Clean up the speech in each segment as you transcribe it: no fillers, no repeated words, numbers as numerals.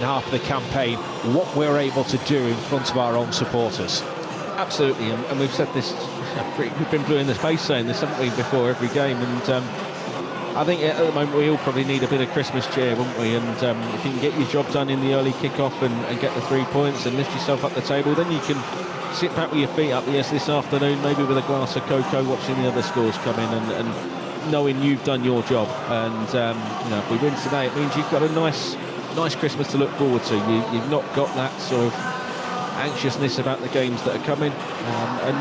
half of the campaign, what we're able to do in front of our own supporters. Absolutely, and we've said this, we've been blue in the face saying this, haven't we, before every game, and I think at the moment we all probably need a bit of Christmas cheer, wouldn't we? And if you can get your job done in the early kick-off and get the 3 points and lift yourself up the table, then you can sit back with your feet up. Yes, this afternoon, maybe with a glass of cocoa, watching the other scores come in and knowing you've done your job. And you know, if we win today, it means you've got a nice Christmas to look forward to. You've not got that sort of anxiousness about the games that are coming, and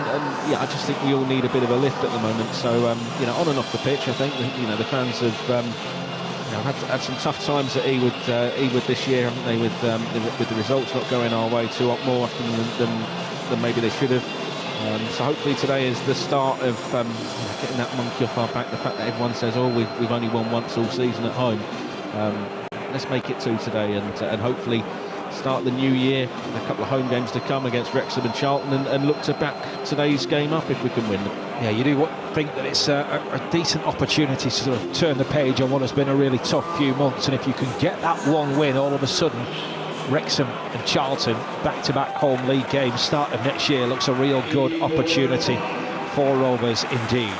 yeah, I just think we all need a bit of a lift at the moment. So you know, on and off the pitch, I think you know the fans have you know, had some tough times at Ewood this year, haven't they? With the results not going our way too more often than maybe they should have. So hopefully today is the start of you know, getting that monkey off our back. The fact that everyone says, "Oh, we've only won once all season at home." Let's make it 2 today, and hopefully start the new year, a couple of home games to come against Wrexham and Charlton, and look to back today's game up if we can win them. Yeah, you do think that it's a decent opportunity to sort of turn the page on what has been a really tough few months, and if you can get that one win, all of a sudden Wrexham and Charlton back-to-back home league games start of next year looks a real good opportunity for Rovers indeed.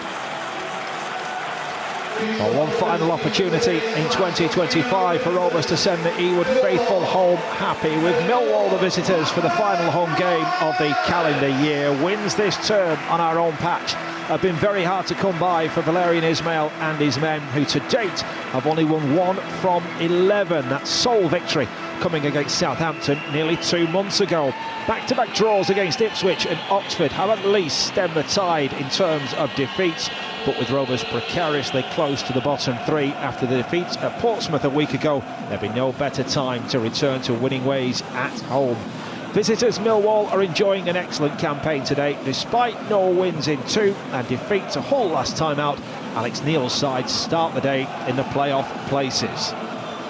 Well, one final opportunity in 2025 for Rovers to send the Ewood faithful home happy, with Millwall the visitors for the final home game of the calendar year. Wins this term on our own patch have been very hard to come by for Valérien Ismaël and his men, who to date have only won 1 from 11. That sole victory coming against Southampton nearly 2 months ago. Back-to-back draws against Ipswich and Oxford have at least stemmed the tide in terms of defeats, but with Rovers precariously close to the bottom 3 after the defeat at Portsmouth a week ago, there'll be no better time to return to winning ways at home. Visitors Millwall are enjoying an excellent campaign today, despite no wins in 2 and defeat to Hull last time out. Alex Neil's side start the day in the playoff places.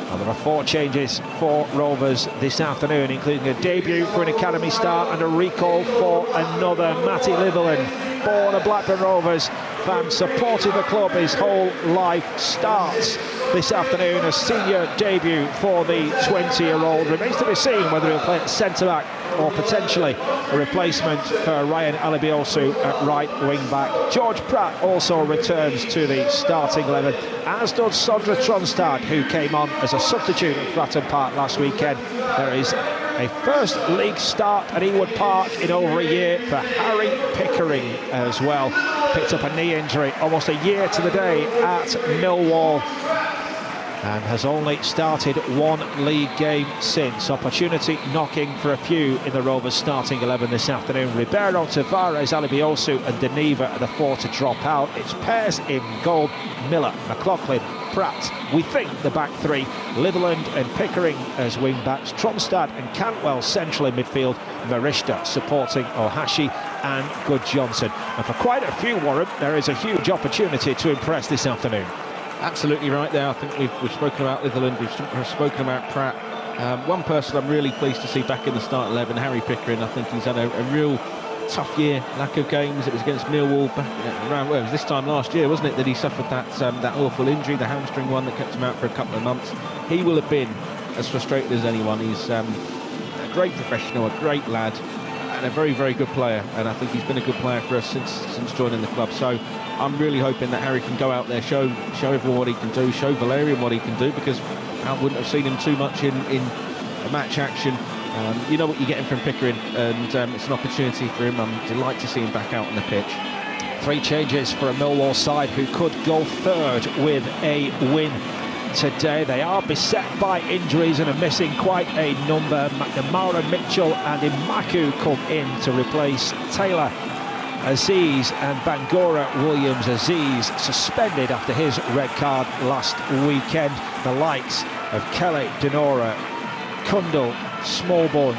Well, there are 4 changes for Rovers this afternoon, including a debut for an academy star and a recall for another. Matty Litherland, born of Blackburn Rovers, fan supported the club his whole life, starts this afternoon. A senior debut for the 20-year-old. Remains to be seen whether he'll play at centre-back or potentially a replacement for Ryan Alibiosu at right wing-back. George Pratt also returns to the starting 11, as does Sondre Tronstad, who came on as a substitute at Fratton Park last weekend. There is a first league start at Ewood Park in over a year for Harry Pickering as well. Picked up a knee injury almost a year to the day at Millwall, and has only started 1 league game since. Opportunity knocking for a few in the Rovers starting 11 this afternoon. Ribeiro, Tavares, Alibiosu and Deneva are the 4 to drop out. It's pairs in goal: Miller, McLaughlin, Pratt. We think the back 3, Litherland and Pickering as wing-backs, Tronstad and Cantwell central in midfield, Marishta supporting Ohashi and Good Johnson. And for quite a few, Warren, there is a huge opportunity to impress this afternoon. Absolutely right there. I think we've spoken about Litherland, we've spoken about Pratt. One person I'm really pleased to see back in the start 11, Harry Pickering. I think he's had a real tough year, lack of games. It was against Millwall back around, well, it was this time last year, wasn't it, that he suffered that awful injury, the hamstring one that kept him out for a couple of months. He will have been as frustrated as anyone. He's a great professional, a great lad, and a very, very good player, and I think he's been a good player for us since joining the club. So I'm really hoping that Harry can go out there, show everyone what he can do, show Valérien what he can do, because I wouldn't have seen him too much in a match action. You know what you're getting from Pickering, and it's an opportunity for him. I'm delighted to see him back out on the pitch. 3 changes for a Millwall side who could go third with a win today. They are beset by injuries and are missing quite a number. McNamara, Mitchell and Imaku come in to replace Taylor, Aziz and Bangura. Williams Aziz suspended after his red card last weekend. The likes of Kelly, Denora, Kundal, Smallborn,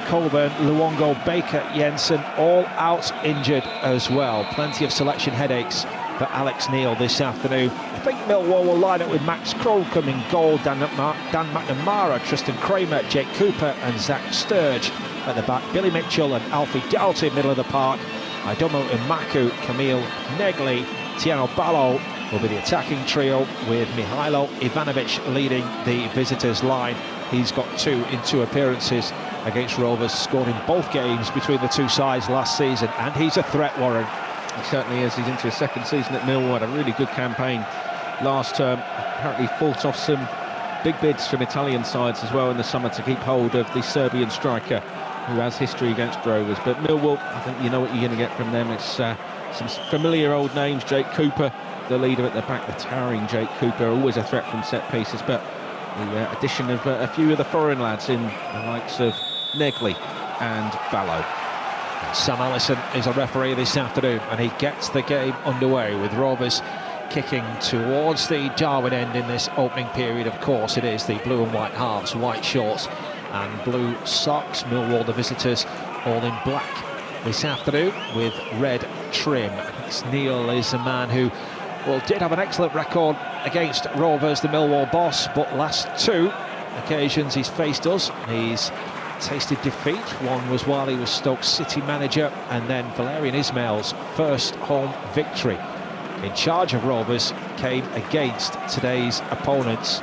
Colburn, Luongo, Baker, Jensen, all out injured as well. Plenty of selection headaches for Alex Neil this afternoon. I think Millwall will line up with Max Crocombe in goal, Dan McNamara, Tristan Kramer, Jake Cooper and Zach Sturge at the back. Billy Mitchell and Alfie Doughty middle of the park. Idomo Imaku, Camille Negley, Tiano Ballo will be the attacking trio, with Mihailo Ivanovic leading the visitors line. He's got 2 in 2 appearances against Rovers, scored in both games between the two sides last season, and he's a threat, Warren. He certainly is. He's into his second season at Millwall. Had a really good campaign last term. Apparently fought off some big bids from Italian sides as well in the summer to keep hold of the Serbian striker who has history against Rovers. But Millwall, I think you know what you're going to get from them. It's some familiar old names. Jake Cooper, the leader at the back, the towering Jake Cooper, always a threat from set pieces. But the addition of a few of the foreign lads in the likes of Negley and Ballo. Sam Allison is a referee this afternoon, and he gets the game underway with Rovers kicking towards the Darwin end in this opening period. Of course, it is the blue and white halves, white shorts and blue socks. Millwall, the visitors, all in black this afternoon with red trim. Neil is a man who, well, did have an excellent record against Rovers, the Millwall boss, but last 2 occasions he's faced us, he's tasted defeat. One was while he was Stoke City manager, and then Valerian Ismail's first home victory in charge of Rovers came against today's opponents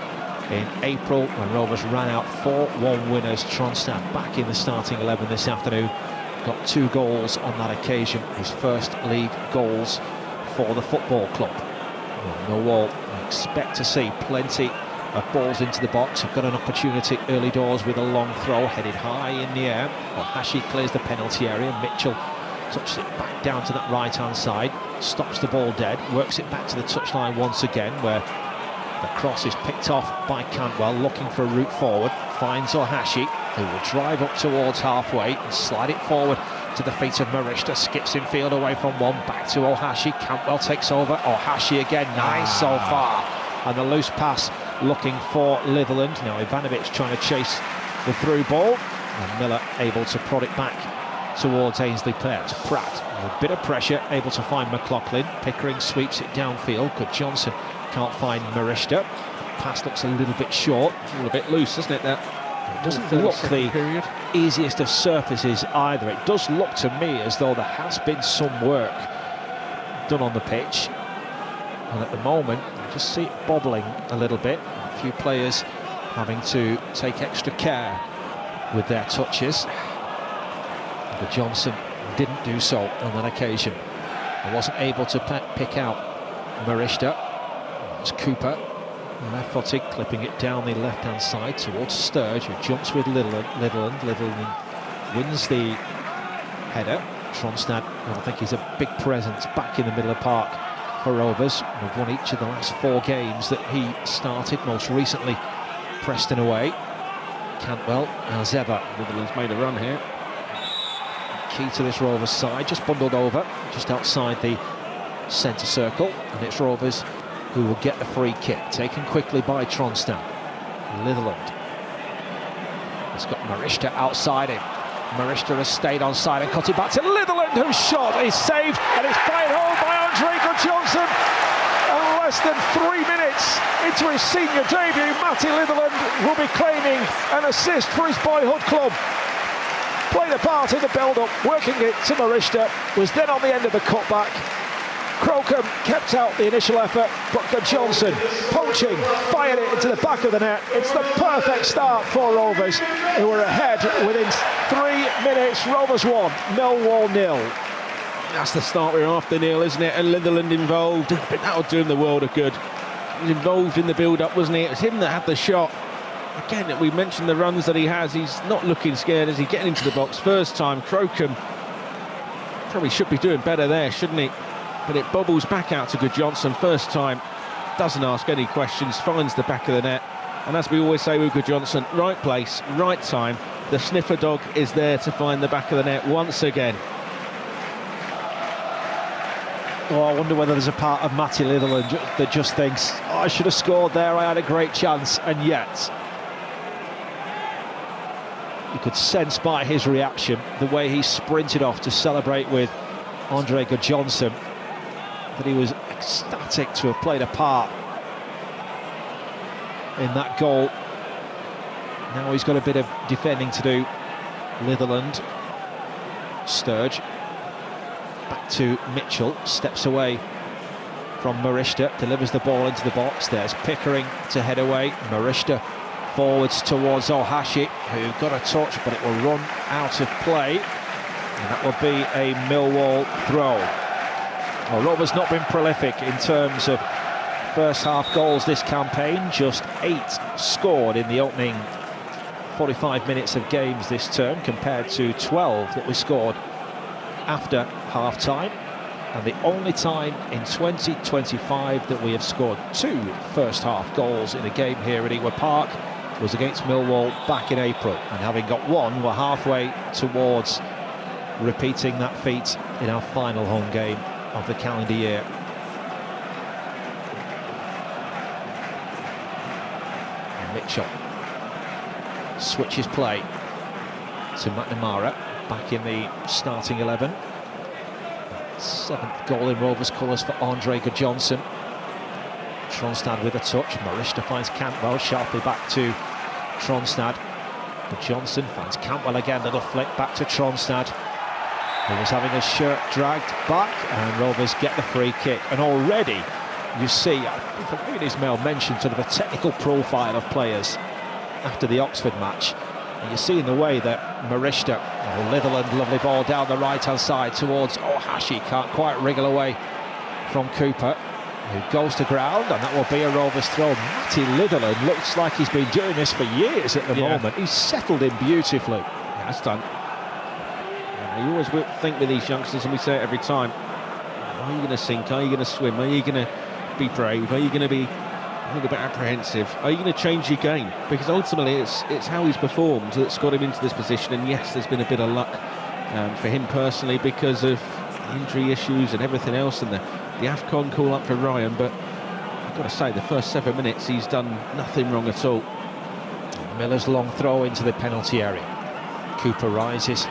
in April, when Rovers ran out 4-1 winners. Tronstad back in the starting 11 this afternoon, got 2 goals on that occasion, his first league goals for the football club. Millwall, I expect to see plenty of balls into the box. Have got an opportunity early doors with a long throw headed high in the air. Hashi clears the penalty area. Mitchell touches it back down to that right-hand side, stops the ball dead, works it back to the touchline once again, where the cross is picked off by Cantwell, looking for a route forward, finds Ohashi, who will drive up towards halfway and slide it forward to the feet of Marishta, skips in field away from one, back to Ohashi. Cantwell takes over, Ohashi again, nice so far, and the loose pass looking for Litherland. Now Ivanovic trying to chase the through ball, and Miller able to prod it back towards Ainsley Pears. Pratt with a bit of pressure, able to find McLaughlin. Pickering sweeps it downfield. Good Johnson can't find Marishta. Pass looks a little bit short. It's all a bit loose, isn't it? That it doesn't look the easiest of surfaces either. It does look to me as though there has been some work done on the pitch, and at the moment you just see it bobbling a little bit. A few players having to take extra care with their touches. But Johnson didn't do so on that occasion. He wasn't able to pick out Marishta. It was Cooper, left-footed, clipping it down the left-hand side towards Sturge, who jumps with Litherland. Litherland wins the header. Tronstad, I think he's a big presence back in the middle of the park for Rovers. They've won each of the last 4 games that he started, most recently Preston away. Cantwell, as ever. Litherland's made a run here. Key to this Rovers side, just bundled over, just outside the centre circle, and it's Rovers who will get the free kick, taken quickly by Tronstad. Litherland has got Marishta outside him. Marishta has stayed onside and cut it back to Litherland, whose shot is saved, and it's played home by Andre Johnson. And less than 3 minutes into his senior debut, Matty Litherland will be claiming an assist for his boyhood club. Played a part in the build-up, working it to Marishta, was then on the end of the cutback. Crocombe kept out the initial effort, but Johnson, poaching, fired it into the back of the net. It's the perfect start for Rovers, who were ahead within 3 minutes. Rovers 1, Millwall 0. That's the start we're after, Neil, isn't it? And Litherland involved, but that'll do him the world of good. He was involved in the build-up, wasn't he? It was him that had the shot. Again, we mentioned the runs that he has. He's not looking scared as he's getting into the box. First time, Crocombe probably should be doing better there, shouldn't he? But it bobbles back out to Good Johnson. First time, doesn't ask any questions, finds the back of the net. And as we always say with Good Johnson, right place, right time. The sniffer dog is there to find the back of the net once again. Oh, I wonder whether there's a part of Matty Litherland that just thinks, oh, I should have scored there, I had a great chance, and yet you could sense by his reaction, the way he sprinted off to celebrate with Andre Johnson, that he was ecstatic to have played a part in that goal. Now he's got a bit of defending to do. Litherland, Sturge, back to Mitchell, steps away from Marishta, delivers the ball into the box. There's Pickering to head away. Marishta Forwards towards Ohashi, who got a touch, but it will run out of play. And that will be a Millwall throw. Well, Rovers not been prolific in terms of first half goals this campaign. Just 8 scored in the opening 45 minutes of games this term, compared to 12 that we scored after half-time. And the only time in 2025 that we have scored 2 first half goals in a game here at Ewood Park was against Millwall back in April. And having got one, we're halfway towards repeating that feat in our final home game of the calendar year. And Mitchell switches play to McNamara, back in the starting 11. 7th goal in Rovers colours for Andre Gudjonsson. Tronstad with a touch. Marishta finds Cantwell, sharply back to Tronstad. Gudjonsson finds Cantwell again, little flick back to Tronstad, who was having his shirt dragged back, and Rovers get the free kick. And already you see, I think Ismail mentioned sort of a technical profile of players after the Oxford match. And you see in the way that Marishta, Litherland, lovely ball down the right-hand side towards Ohashi, can't quite wriggle away from Cooper, who goes to ground, and that will be a Rovers throw. Matty Litherland looks like he's been doing this for years at the moment. He's settled in beautifully. Yeah, that's done. You always think with these youngsters, and we say it every time, are you going to sink, are you going to swim, are you going to be brave, are you going to be a little bit apprehensive, are you going to change your game? Because ultimately it's how he's performed that's got him into this position. And yes, there's been a bit of luck for him personally because of injury issues and everything else, and the AFCON call up for Ryan, but I've got to say the first 7 minutes he's done nothing wrong at all. Miller's long throw into the penalty area. Cooper rises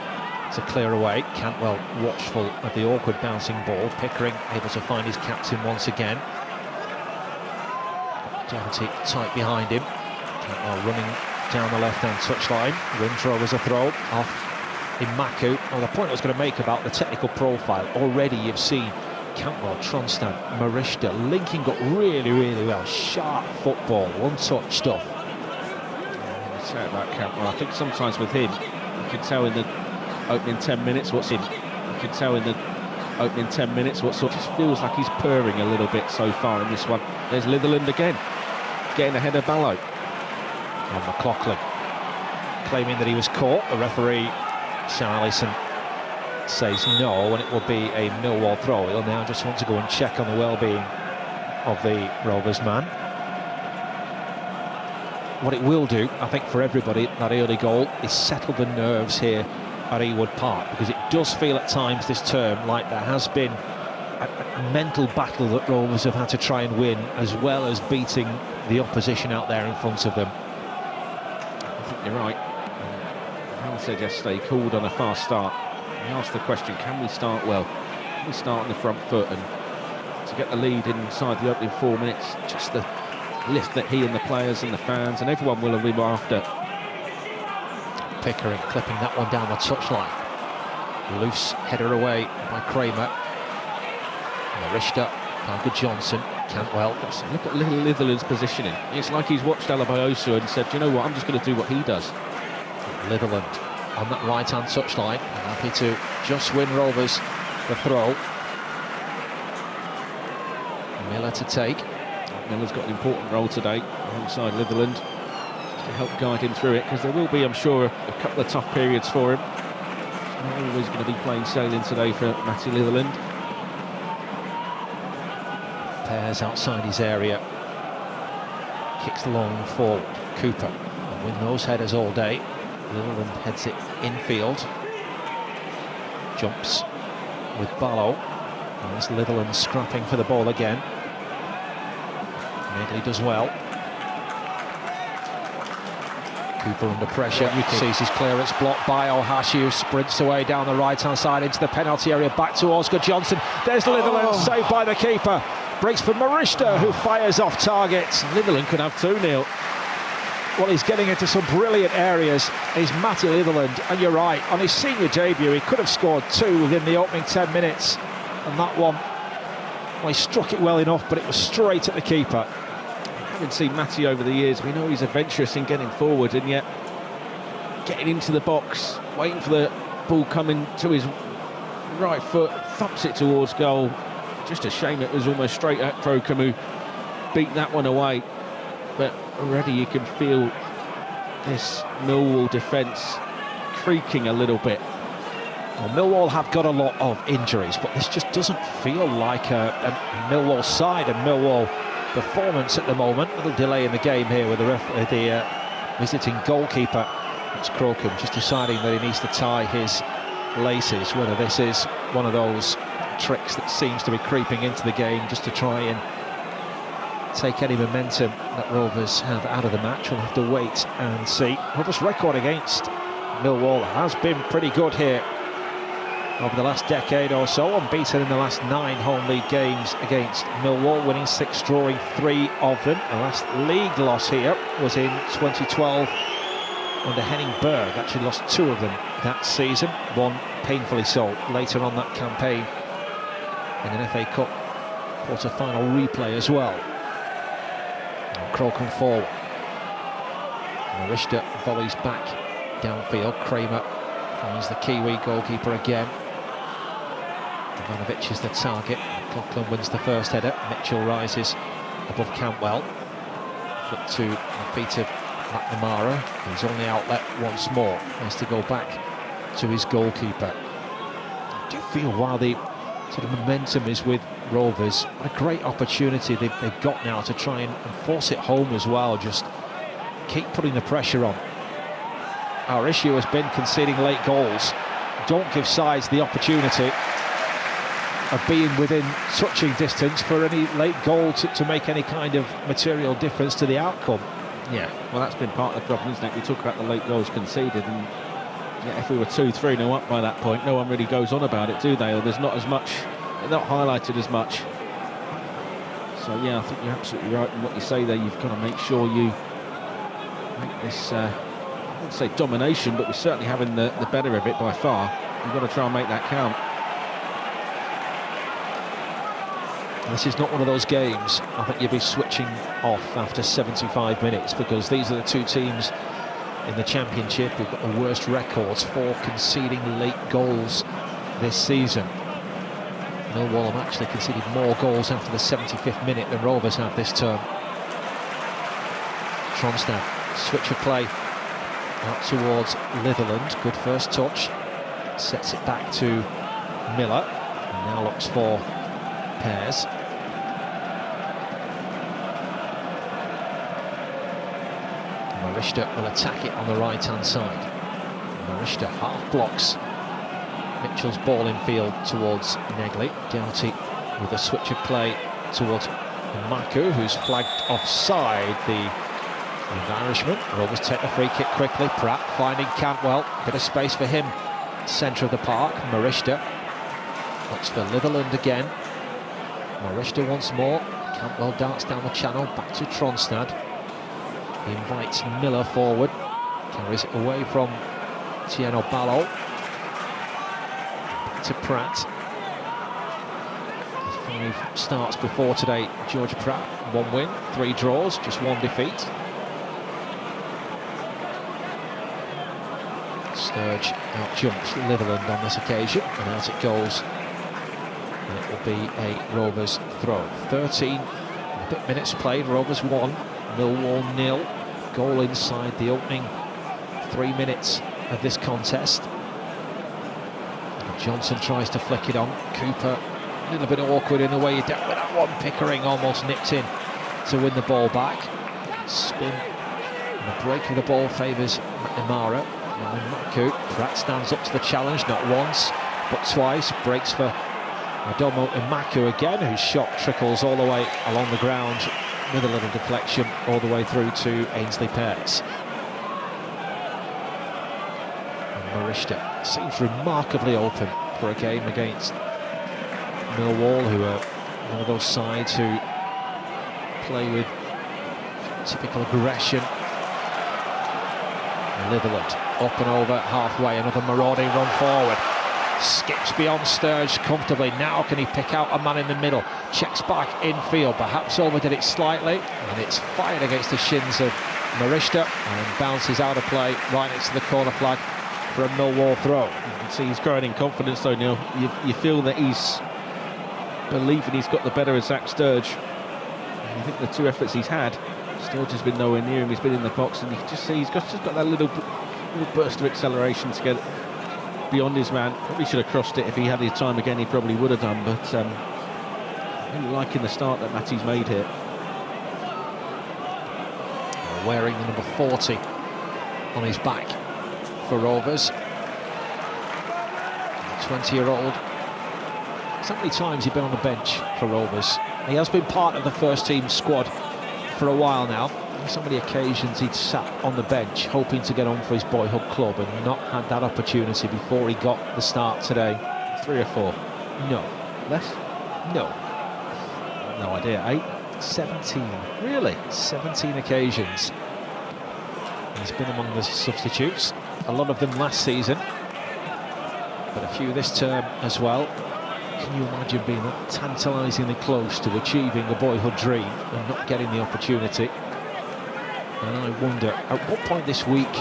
to clear away. Cantwell watchful of the awkward bouncing ball. Pickering able to find his captain once again. Doherty tight behind him. Cantwell running down the left-hand touchline. Winthrop was a throw off Imaku. Well, the point I was going to make about the technical profile, already you've seen Cantwell, Tronstad, Marishta linking up really, really well. Sharp football, one-touch stuff. Say about Cantwell, I think sometimes with him, you can tell in the opening 10 minutes what's in. You can tell in the opening 10 minutes what sort of feels like he's purring a little bit so far in this one. There's Litherland again, getting ahead of Ballo. And McLaughlin claiming that he was caught. The referee, Charlison, says no, and it will be a Millwall throw. He'll now just want to go and check on the well-being of the Rovers man. What it will do, I think, for everybody, that early goal, is settle the nerves here at Ewood Park, because it does feel at times this term like there has been a mental battle that Rovers have had to try and win, as well as beating the opposition out there in front of them. I think you're right. Hal said yesterday, he called on a fast start. He asked the question, can we start well? Can we start on the front foot? And to get the lead inside the opening 4 minutes, just the lift that he and the players and the fans and everyone will have been after. Pickering clipping that one down the touchline. Loose header away by Kramer. Marishta, Gudjonsson, Cantwell. Look at little Litherland's positioning. It's like he's watched Alabayosu and said, you know what, I'm just going to do what he does. Litherland on that right-hand touchline, happy to just win Rovers the throw. Miller to take. Miller's got an important role today alongside Litherland to help guide him through it, because there will be, I'm sure, a couple of tough periods for him. He's not always going to be plain sailing today for Matty Litherland. Pairs outside his area. Kicks the long forward. Cooper will win those headers all day. Litherland heads it infield. Jumps with Barlow. And there's Litherland scrapping for the ball again. Medley does well. Cooper under pressure. Sees his clearance blocked by Ohashi, who sprints away down the right-hand side into the penalty area, back to Oscar Johnson. There's Litherland, saved by the keeper. Breaks for Marishta, who fires off target. Litherland could have 2-0. Well, he's getting into some brilliant areas. He's Matty Litherland, and you're right, on his senior debut, he could have scored 2 within the opening 10 minutes. And that one, well, he struck it well enough, but it was straight at the keeper. having seen Matty over the years, we know he's adventurous in getting forward, and yet getting into the box, waiting for the ball coming to his right foot, thumps it towards goal. Just a shame it was almost straight at Crocombe, who beat that one away. But already you can feel this Millwall defence creaking a little bit. Well, Millwall have got a lot of injuries, but this just doesn't feel like a Millwall side, a Millwall performance at the moment. A little delay in the game here with the visiting goalkeeper. It's Crocombe just deciding that he needs to tie his laces, whether this is one of those tricks that seems to be creeping into the game just to try and take any momentum that Rovers have out of the match. We'll have to wait and see. Rovers' record against Millwall has been pretty good here over the last decade or so, unbeaten in the last 9 home league games against Millwall, winning 6, drawing 3 of them. The last league loss here was in 2012 under Henning Berg. Actually lost 2 of them that season, one painfully so later on that campaign in an FA Cup quarter-final replay as well. And Crocombe forward. Marishta volleys back downfield. Kramer finds the Kiwi goalkeeper again. Ivanovic is the target. Coughlin wins the first header. Mitchell rises above Cantwell. Flip to the feet of McNamara. He's on the outlet once more. Has to go back to his goalkeeper. I do feel while the sort of momentum is with Rovers, what a great opportunity they've got now to try and force it home as well. Just keep putting the pressure on. Our issue has been conceding late goals. Don't give sides the opportunity of being within touching distance for any late goal to make any kind of material difference to the outcome. Yeah, well, that's been part of the problem, isn't it? We talk about the late goals conceded, and yeah, if we were 2-3-0 up by that point, no one really goes on about it, do they? Or there's not as much, not highlighted as much. So yeah, I think you're absolutely right in what you say there. You've got to make sure you make this, I wouldn't say domination, but we're certainly having the better of it by far. You've got to try and make that count. This is not one of those games I think you'll be switching off after 75 minutes, because these are the 2 teams in the Championship who've got the worst records for conceding late goals this season. Millwall have actually conceded more goals after the 75th minute than Rovers have this term. Tronstad, switch of play out towards Litherland. Good first touch. Sets it back to Miller. And now looks for Pears. Marishta will attack it on the right-hand side. Marishta half blocks Mitchell's ball in field towards Negley. Doughty with a switch of play towards Maku, who's flagged offside the Irishman. Rovers take the free kick quickly. Pratt finding Cantwell. Bit of space for him. Centre of the park. Marishta looks for Litherland again. Marishta once more. Cantwell darts down the channel, back to Tronstad. He invites Miller forward. Carries it away from Tieno Ballo. Back to Pratt. 5 starts before today. George Pratt, 1 win, 3 draws, just 1 defeat. Sturge outjumps Litherland on this occasion, and out it goes. It will be a Rovers throw. 13 and a bit minutes played. Rovers 1, Millwall 0. Goal inside the opening 3 minutes of this contest. And Johnson tries to flick it on. Cooper a little bit awkward in the way he dealt with that one. Pickering almost nipped in to win the ball back. Spin and the break of the ball favours McNamara. Now Maku. Pratt stands up to the challenge, not once but twice. Breaks for Adomo Imaku again, whose shot trickles all the way along the ground with a little deflection all the way through to Ainsley Pears. And Marishta seems remarkably open for a game against Millwall, who are one of those sides who play with typical aggression. Litherland up and over halfway, another marauding run forward. skips beyond Sturge comfortably. Now can he pick out a man in the middle? Checks back infield, perhaps overdid it slightly, and it's fired against the shins of Marishta and bounces out of play right next to the corner flag for a Millwall throw. You can see he's growing in confidence though, Neil. You feel that he's believing he's got the better of Zach Sturge. And I think the two efforts he's had, Sturge has been nowhere near him. He's been in the box, and you can just see he's just got that little burst of acceleration to get beyond his man. Probably should have crossed it. If he had his time again, he probably would have done, but I'm liking the start that Matty's made here. Wearing the number 40 on his back for Rovers. 20-year-old. How many times he's been on the bench for Rovers? He has been part of the first team squad for a while now. On so many occasions he'd sat on the bench hoping to get on for his boyhood club and not had that opportunity before he got the start today. 3 or 4? No. Less? No. No idea. 8? 17. Really? 17 occasions. He's been among the substitutes. A lot of them last season, but a few this term as well. Can you imagine being that tantalisingly close to achieving a boyhood dream and not getting the opportunity? And I wonder, at what point this week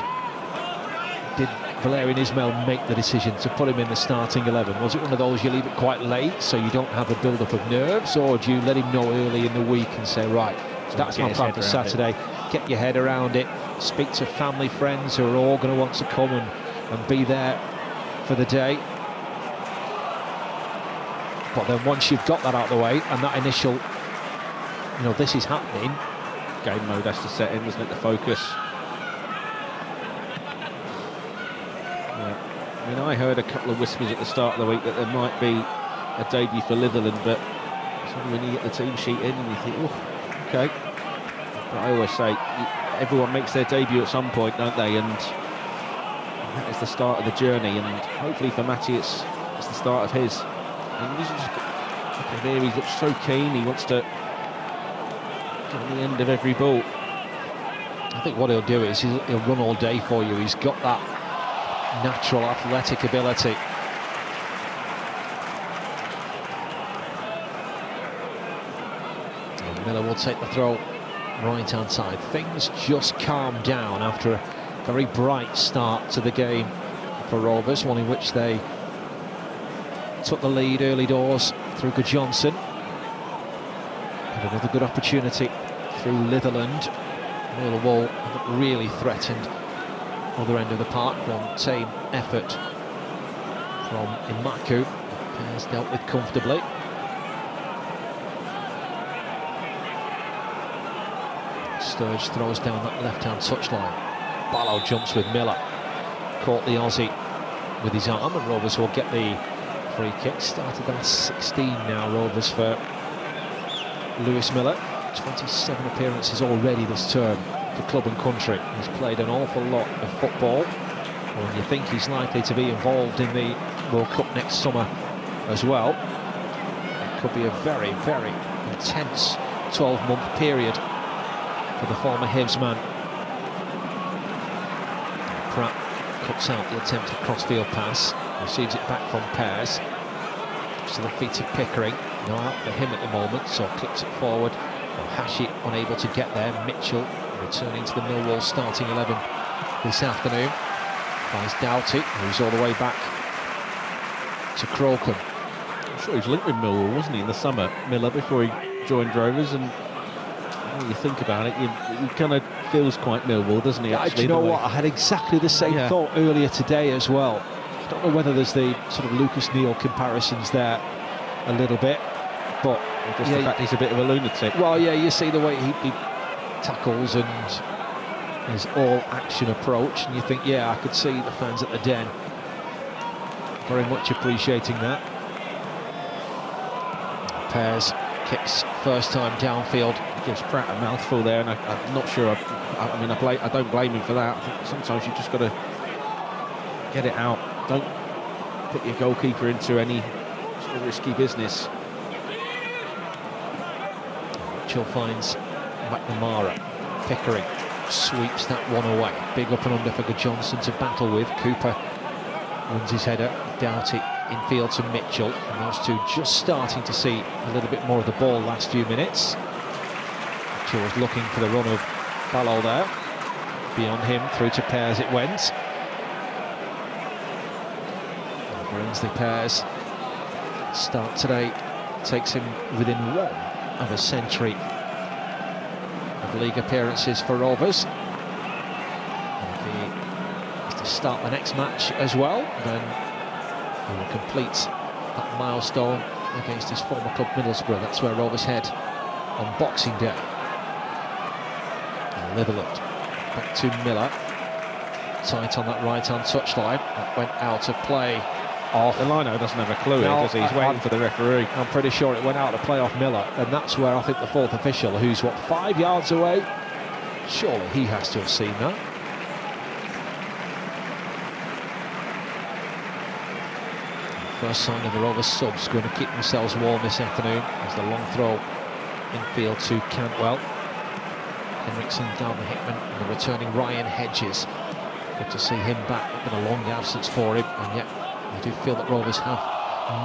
did Valérien Ismaël make the decision to put him in the starting 11? Was it one of those you leave it quite late so you don't have a build-up of nerves, or do you let him know early in the week and say, right, that's my plan for Saturday, get your head around it, speak to family, friends who are all going to want to come and be there for the day? But then once you've got that out of the way and that initial, you know, this is happening, game mode has to set in, doesn't it, the focus. Yeah. I mean, I heard a couple of whispers at the start of the week that there might be a debut for Litherland, but it's only when you get the team sheet in and you think, oh, okay. But I always say, everyone makes their debut at some point, don't they? And that is the start of the journey, and hopefully for Matty it's the start of his. And he's just, there he looks so keen, he wants to get on the end of every ball. I think what he'll do is he'll run all day for you. He's got that natural athletic ability. And Miller will take the throw right hand side. Things just calmed down after a very bright start to the game for Rovers, one in which they took the lead early doors through Johnson. And another good opportunity through Litherland. Millwall really threatened other end of the park. One tame effort from Imaku. Has dealt with comfortably. Sturge throws down that left-hand touchline. Barlow jumps with Miller. Caught the Aussie with his arm, and Rovers will get the free kick. Started the last 16 now, Rovers, for Lewis Miller. 27 appearances already this term for club and country. He's played an awful lot of football. When you think he's likely to be involved in the World Cup next summer as well, it could be a very, very intense 12-month period for the former Hibs man. Pratt cuts out the attempted crossfield pass, receives it back from Pears. To the feet of Pickering, no out for him at the moment, so clips it forward. Hashi unable to get there. Mitchell returning to the Millwall starting 11 this afternoon. Finds Doughty, who's all the way back to Crocombe. I'm sure he was linked with Millwall, wasn't he, in the summer, Miller, before he joined Rovers? And when you think about it, he kind of feels quite Millwall, doesn't he? Yeah, actually, do you know what? I had exactly the same thought earlier today as well. I don't know whether there's the sort of Lucas Neal comparisons there a little bit, but just the fact he's a bit of a lunatic. Well, yeah, you see the way he tackles and his all-action approach, and you think, yeah, I could see the fans at the Den very much appreciating that. Pears kicks first time downfield. Gives Pratt a mouthful there, and I'm not sure. I don't blame him for that. I think sometimes you just got to get it out. Don't put your goalkeeper into any sort of risky business. Mitchell finds McNamara. Pickering sweeps that one away. Big up and under for Johnson to battle with. Cooper wins his header. Doughty Infield to Mitchell, and those two just starting to see a little bit more of the ball last few minutes. Mitchell was looking for the run of Ballo there. Beyond him, through to Pears it went. Brinsley Pears, start today, takes him within one of a century of league appearances for Rovers. And if he is to start the next match as well, then he will complete that milestone against his former club Middlesbrough. That's where Rovers head on Boxing Day. And Litherland back to Miller, tight on that right-hand touchline. That went out of play off. The lino doesn't have a clue here, does he? He's waiting for the referee. I'm pretty sure it went out of play off Miller, and that's where I think the fourth official, who's what, 5 yards away, surely he has to have seen that. First sign of the Rovers subs going to keep themselves warm this afternoon as the long throw infield to Cantwell. Henriksen, Gardner Hickman, and the returning Ryan Hedges. Good to see him back. It's been a long absence for him, and yet I do feel that Rovers have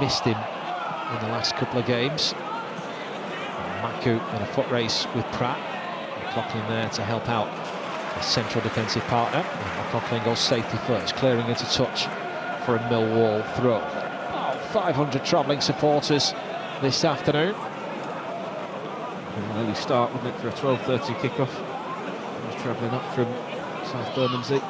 missed him in the last couple of games. Maku in a foot race with Pratt. McLaughlin there to help out his central defensive partner. And McLaughlin goes safety first, clearing into touch for a Millwall throw. 500 travelling supporters this afternoon. An early start, wasn't it, for a 12:30 kickoff? I was travelling up from South Bermondsey.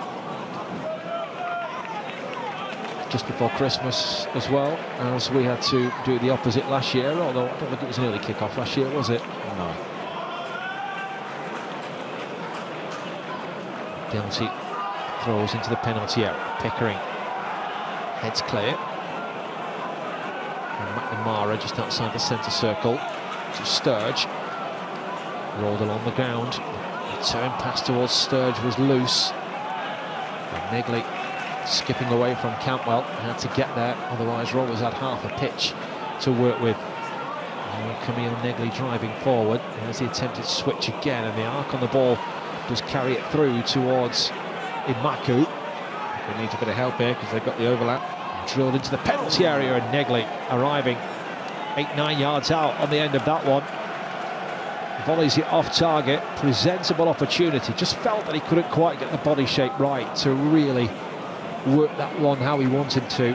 Just before Christmas as well, as we had to do the opposite last year, although I don't think it was an early kickoff last year, was it? No. Doughty throws into the penalty area. Pickering heads clear. And McNamara just outside the centre circle to Sturge. Rolled along the ground. The turn pass towards Sturge was loose. And Negley skipping away from Cantwell, had to get there, otherwise Rovers had half a pitch to work with. Camille Negley driving forward. There's the attempted switch again, and the arc on the ball does carry it through towards Imaku. They need a bit of help here because they've got the overlap. Drilled into the penalty area, and Negley arriving 8-9 yards out on the end of that one. Volleys it off target, presentable opportunity. Just felt that he couldn't quite get the body shape right to really work that one how he wanted to. I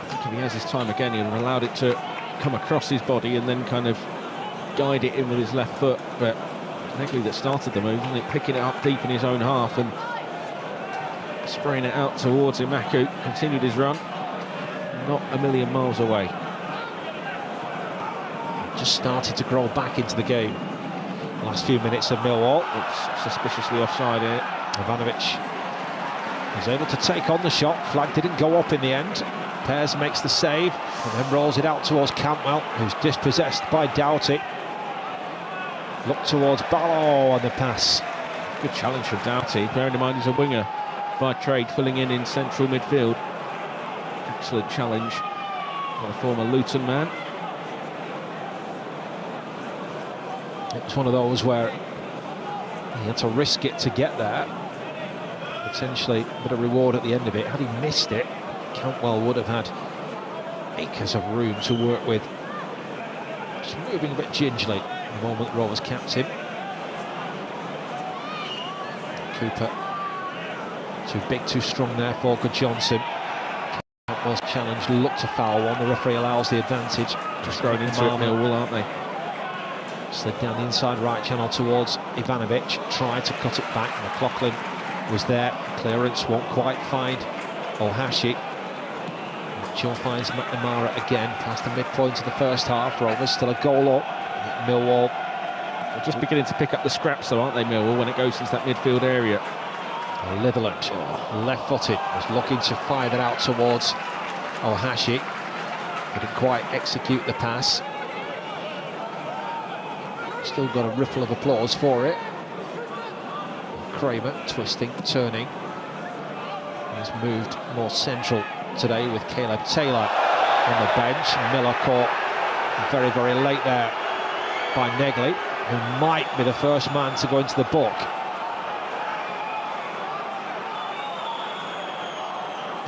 think if he has his time again, he'll have allowed it to come across his body and then kind of guide it in with his left foot. But Negley that started the move, isn't it? Picking it up deep in his own half and spraying it out towards Imaku. Continued his run, not a million miles away. Just started to grow back into the game. Last few minutes of Millwall. It's suspiciously offside here. Ivanovic was able to take on the shot. Flag didn't go up in the end. Pears makes the save and then rolls it out towards Cantwell, who's dispossessed by Doughty. Look towards Ballo on the pass. Good challenge from Doughty. Bearing in mind he's a winger by trade, filling in central midfield. Excellent challenge by the former Luton man. It was one of those where he had to risk it to get there. Potentially a bit of reward at the end of it. Had he missed it, Cantwell would have had acres of room to work with. Just moving a bit gingerly the moment Rovers capped him. Cooper too big, too strong there for Good Johnson. Cantwell's challenge looked to foul one. The referee allows the advantage. Just thrown into it, Millwall, aren't they? Slid down the inside right channel towards Ivanovic. Tried to cut it back. McLaughlin was there. Clearance won't quite find Ohashi. Mitchell finds McNamara again past the midpoint of the first half. Rovers still a goal up. Millwall They're just beginning to pick up the scraps though, aren't they, Millwall, when it goes into that midfield area. Litherland, left-footed, was looking to fire that out towards Ohashi. Couldn't quite execute the pass. Still got a ripple of applause for it. Kramer twisting, turning. He's moved more central today with Caleb Taylor on the bench. Miller caught very, very late there by Negley, who might be the first man to go into the book.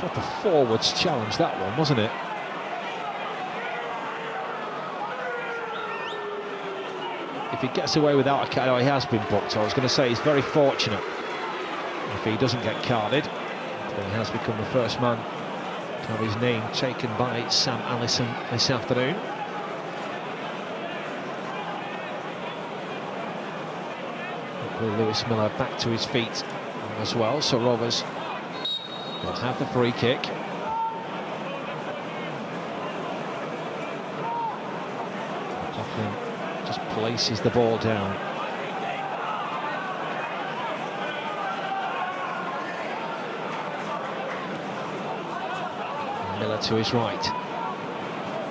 Proper forwards challenge, that one, wasn't it? If he gets away without a card, he has been booked. I was going to say he's very fortunate if he doesn't get carded. Then he has become the first man to have his name taken by Sam Allison this afternoon. Lewis Miller back to his feet as well, so Rovers will have the free kick. Coughlin just places the ball down. Miller to his right,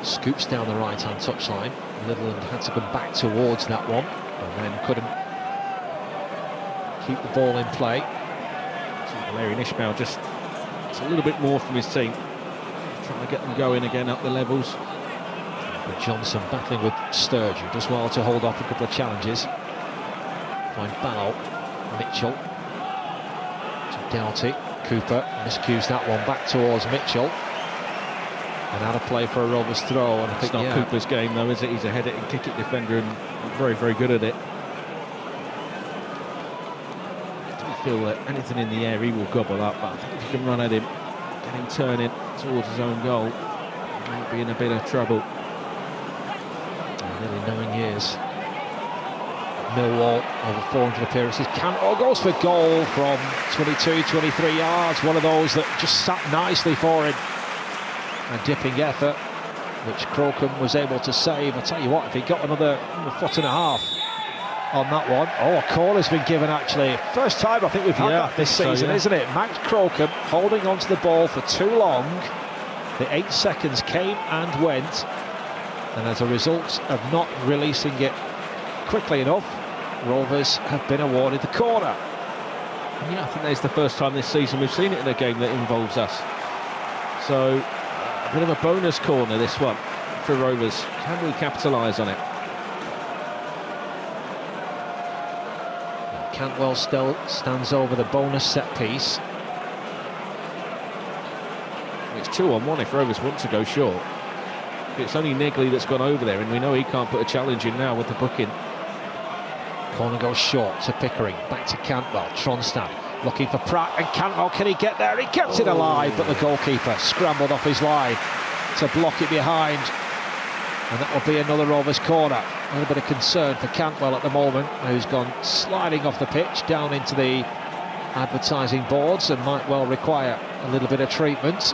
scoops down the right-hand touchline. Littleland had to come back towards that one, and then couldn't keep the ball in play. So Valerian Ishmael just a little bit more from his team, trying to get them going again up the levels. But Johnson battling with Sturge, who does well to hold off a couple of challenges. Find Barrow, Mitchell to Doughty. Cooper miscues that one back towards Mitchell. And out of play for a Rovers throw. And I think, it's not Cooper's game though, is it? He's a head it and kick it defender and very, very good at it. I feel that anything in the air he will gobble up, but I think if you can run at him, get him turning towards his own goal, he might be in a bit of trouble. Nearly 9 years. Millwall, over 400 appearances. Cantwell goes for goal from 22, 23 yards. One of those that just sat nicely for him. A dipping effort, which Crocombe was able to save. I tell you what, if he got another foot and a half on that one. Oh, a corner's been given, actually. First time I think we've had that this season, isn't it? Max Crocombe holding onto the ball for too long. The 8 seconds came and went, and as a result of not releasing it quickly enough, Rovers have been awarded the corner. Yeah, I think that's the first time this season we've seen it in a game that involves us. So, a bit of a bonus corner, this one, for Rovers. Can we capitalise on it? Cantwell still stands over the bonus set piece. It's 2-on-1 if Rovers want to go short. It's only Negley that's gone over there, and we know he can't put a challenge in now with the booking. Corner goes short to Pickering, back to Cantwell. Tronstad looking for Pratt, and Cantwell, can he get there? He kept it alive, but the goalkeeper scrambled off his line to block it behind, and that will be another Rovers corner. A little bit of concern for Cantwell at the moment, who's gone sliding off the pitch down into the advertising boards and might well require a little bit of treatment.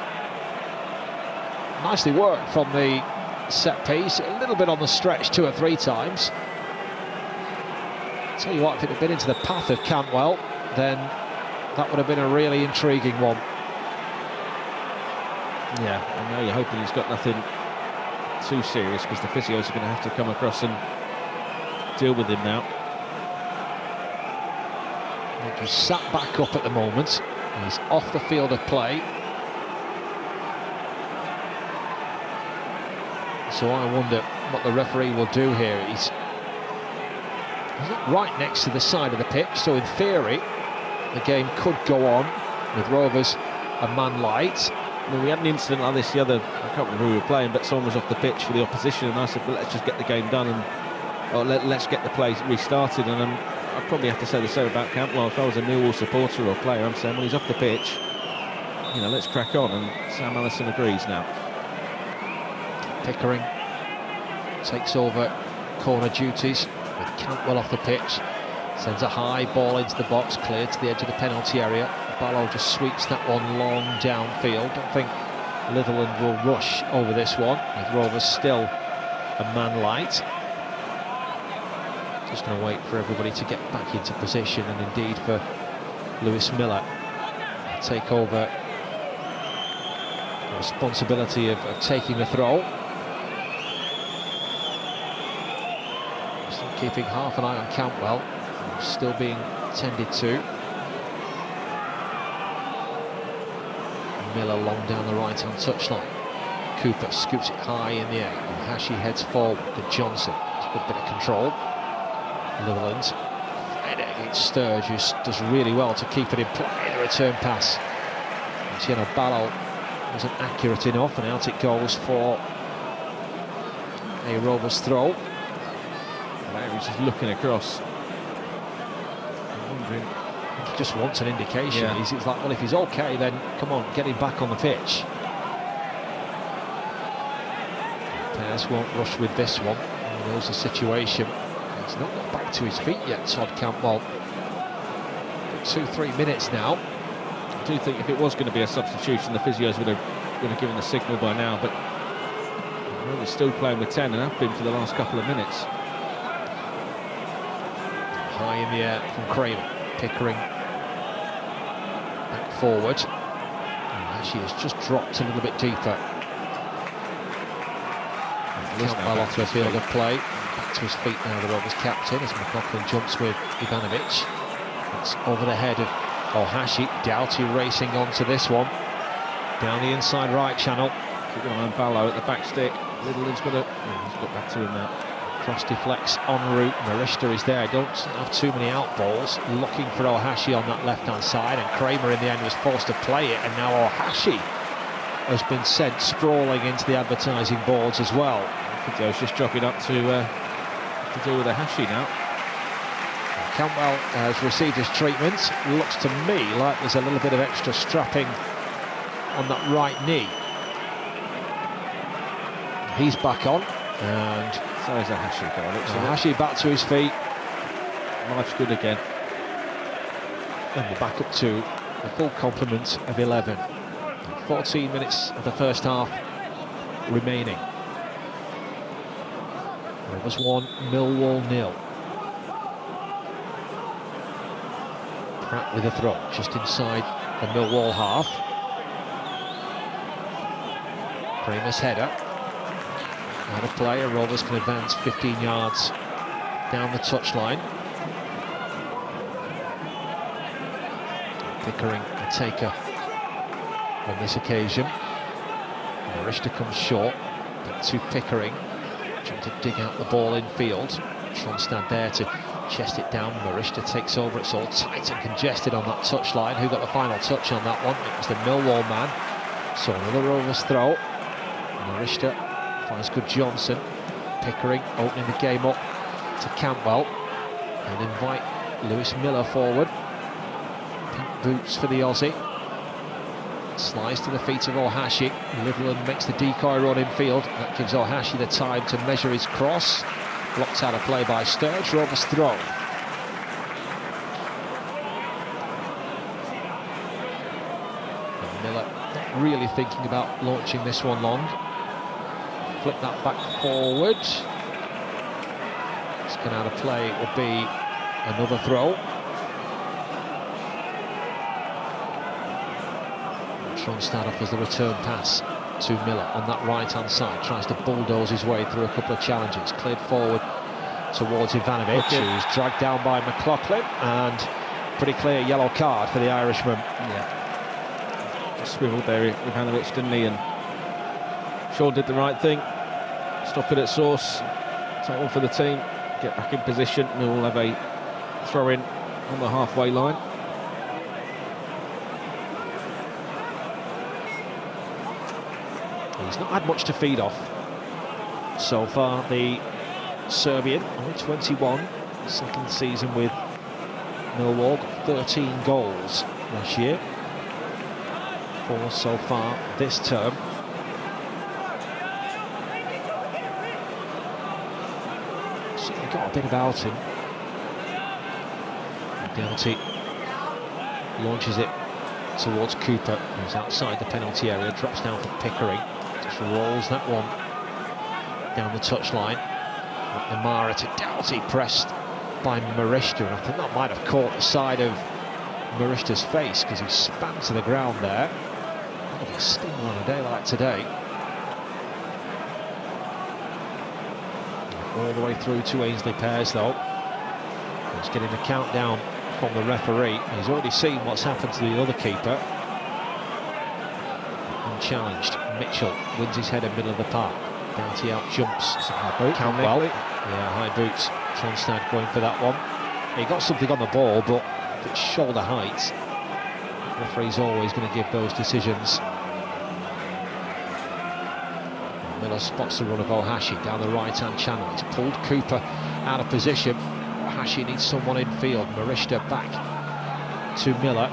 Nicely worked from the set piece, a little bit on the stretch 2 or 3 times. Tell you what, if it had been into the path of Cantwell, then that would have been a really intriguing one. Yeah, I know you're hoping he's got nothing too serious, because the physios are going to have to come across and deal with him now. He's sat back up at the moment. He's off the field of play. So I wonder what the referee will do here. He's right next to the side of the pitch, so in theory the game could go on with Rovers a man light. I mean, we had an incident like this the other, I can't remember who we were playing, but someone was off the pitch for the opposition, and I said, well, let's just get the game done, and let's get the play restarted. And I'd probably have to say the same about Cantwell. If I was a Millwall supporter or player, I'm saying, well, he's off the pitch, you know, let's crack on. And Sam Allison agrees now. Pickering takes over corner duties with Cantwell off the pitch, sends a high ball into the box, cleared to the edge of the penalty area. Barrow just sweeps that one long downfield. Don't think Litherland will rush over this one, with Rovers still a man light. Just going to wait for everybody to get back into position, and indeed for Lewis Miller to take over the responsibility of taking the throw. Still keeping half an eye on Cantwell, still being tended to. Miller long down the right-hand touchline. Cooper scoops it high in the air. Hashi heads forward to Johnson. It's a good bit of control. Litherland against Sturge, who does really well to keep it in play. The return pass Ballo wasn't accurate enough, and out it goes for a Rovers throw. He's just looking across. I'm wondering. He just wants an indication. Yeah. He's like, well, if he's okay, then come on, get him back on the pitch. Pears won't rush with this one. He knows the situation. He's not got back to his feet yet, Todd Campbell. 2-3 minutes now. I do think if it was going to be a substitution, the physios would have given the signal by now, but we're still playing with 10 and have been for the last couple of minutes. High in the air from Kramer. Pickering back forward. She has just dropped a little bit deeper. Campbell off to a field of play. Back to his feet now, the Rovers captain, as McLaughlin jumps with Ivanovic. It's over the head of Ohashi. Doughty racing onto this one. Down the inside right channel. Keep on Ballo at the back stick. Little's got he's got back to him now. Cross deflects en route. Marishta is there. Don't have too many out balls. Looking for Ohashi on that left-hand side, and Kramer in the end was forced to play it, and now Ohashi has been sent sprawling into the advertising boards as well. Joe's just jogging up to deal with Ohashi now. Campbell has received his treatment. Looks to me like there's a little bit of extra strapping on that right knee. He's back on, and so is Ohashi. Ohashi back to his feet. Life's good again. And we're back up to a full complement of 11. 14 minutes of the first half remaining. Rovers 1, Millwall 0. Pratt with a throw just inside the Millwall half. Kramer's header. Out of play, Rovers can advance 15 yards down the touchline. Pickering a taker on this occasion. Marishta comes short, but to Pickering, trying to dig out the ball in field. Tronstad there to chest it down. Marishta takes over. It's all tight and congested on that touchline. Who got the final touch on that one? It was the Millwall man. So another Rovers throw. Marishta finds good Johnson. Pickering opening the game up to Campbell, and invite Lewis Miller forward. Pink boots for the Aussie. Slides to the feet of Ohashi. Littleland makes the decoy run in field. That gives Ohashi the time to measure his cross. Blocked out of play by Sturge. Rovers throw. And Miller not really thinking about launching this one long. Flip that back forward. It's gone out of play. It will be another throw. Tronstad offers the return pass to Miller on that right-hand side. Tries to bulldoze his way through a couple of challenges. Cleared forward towards Ivanovic, who's dragged down by McLaughlin, and pretty clear yellow card for the Irishman. Yeah. Just swiveled there, Ivanovic, didn't he? And Shaw did the right thing. Stop it at source. Take one for the team. Get back in position. And we'll have a throw-in on the halfway line. He's not had much to feed off so far, the Serbian, only 21, second season with Millwall, 13 goals last year, 4 so far this term. Certainly got a bit about him. Doughty launches it towards Cooper, who's outside the penalty area, drops down for Pickering. Just rolls that one down the touchline. Namara to Doughty, pressed by Marishta, and I think that might have caught the side of Marishta's face because he span to the ground there. That'll be a stinger on a day like today. All the way through to Ainsley Pears though. He's getting the countdown from the referee. He's already seen what's happened to the other keeper. Unchallenged. Mitchell wins his header middle of the park. Doughty out jumps Campbell. Yeah, high boots. Tronstad going for that one. He got something on the ball, but it's shoulder height. referee's always going to give those decisions. Miller spots the run of Ohashi down the right-hand channel. He's pulled Cooper out of position. Ohashi needs someone in field. Marishta back to Miller.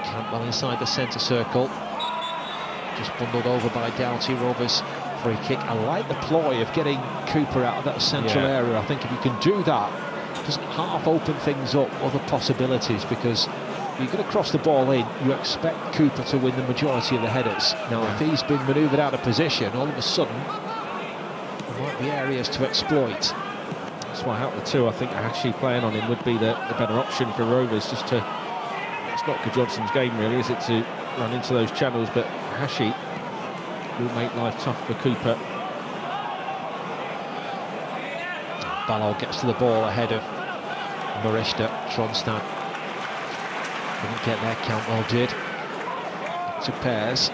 Campbell inside the centre circle. Just bundled over by Doughty. Rovers free kick. I like the ploy of getting Cooper out of that central area. I think if you can do that, it doesn't half open things up, other possibilities, because you're going to cross the ball in, you expect Cooper to win the majority of the headers. Now, if he's been manoeuvred out of position, all of a sudden, there might be areas to exploit. That's why out of the two, I think actually playing on him would be the better option for Rovers. Just to, it's not Johnson's game really, is it, to run into those channels, but Hashi will make life tough for Cooper. Ballo gets to the ball ahead of Marishta. Tronstad couldn't get there, Cantwell did. To Pears.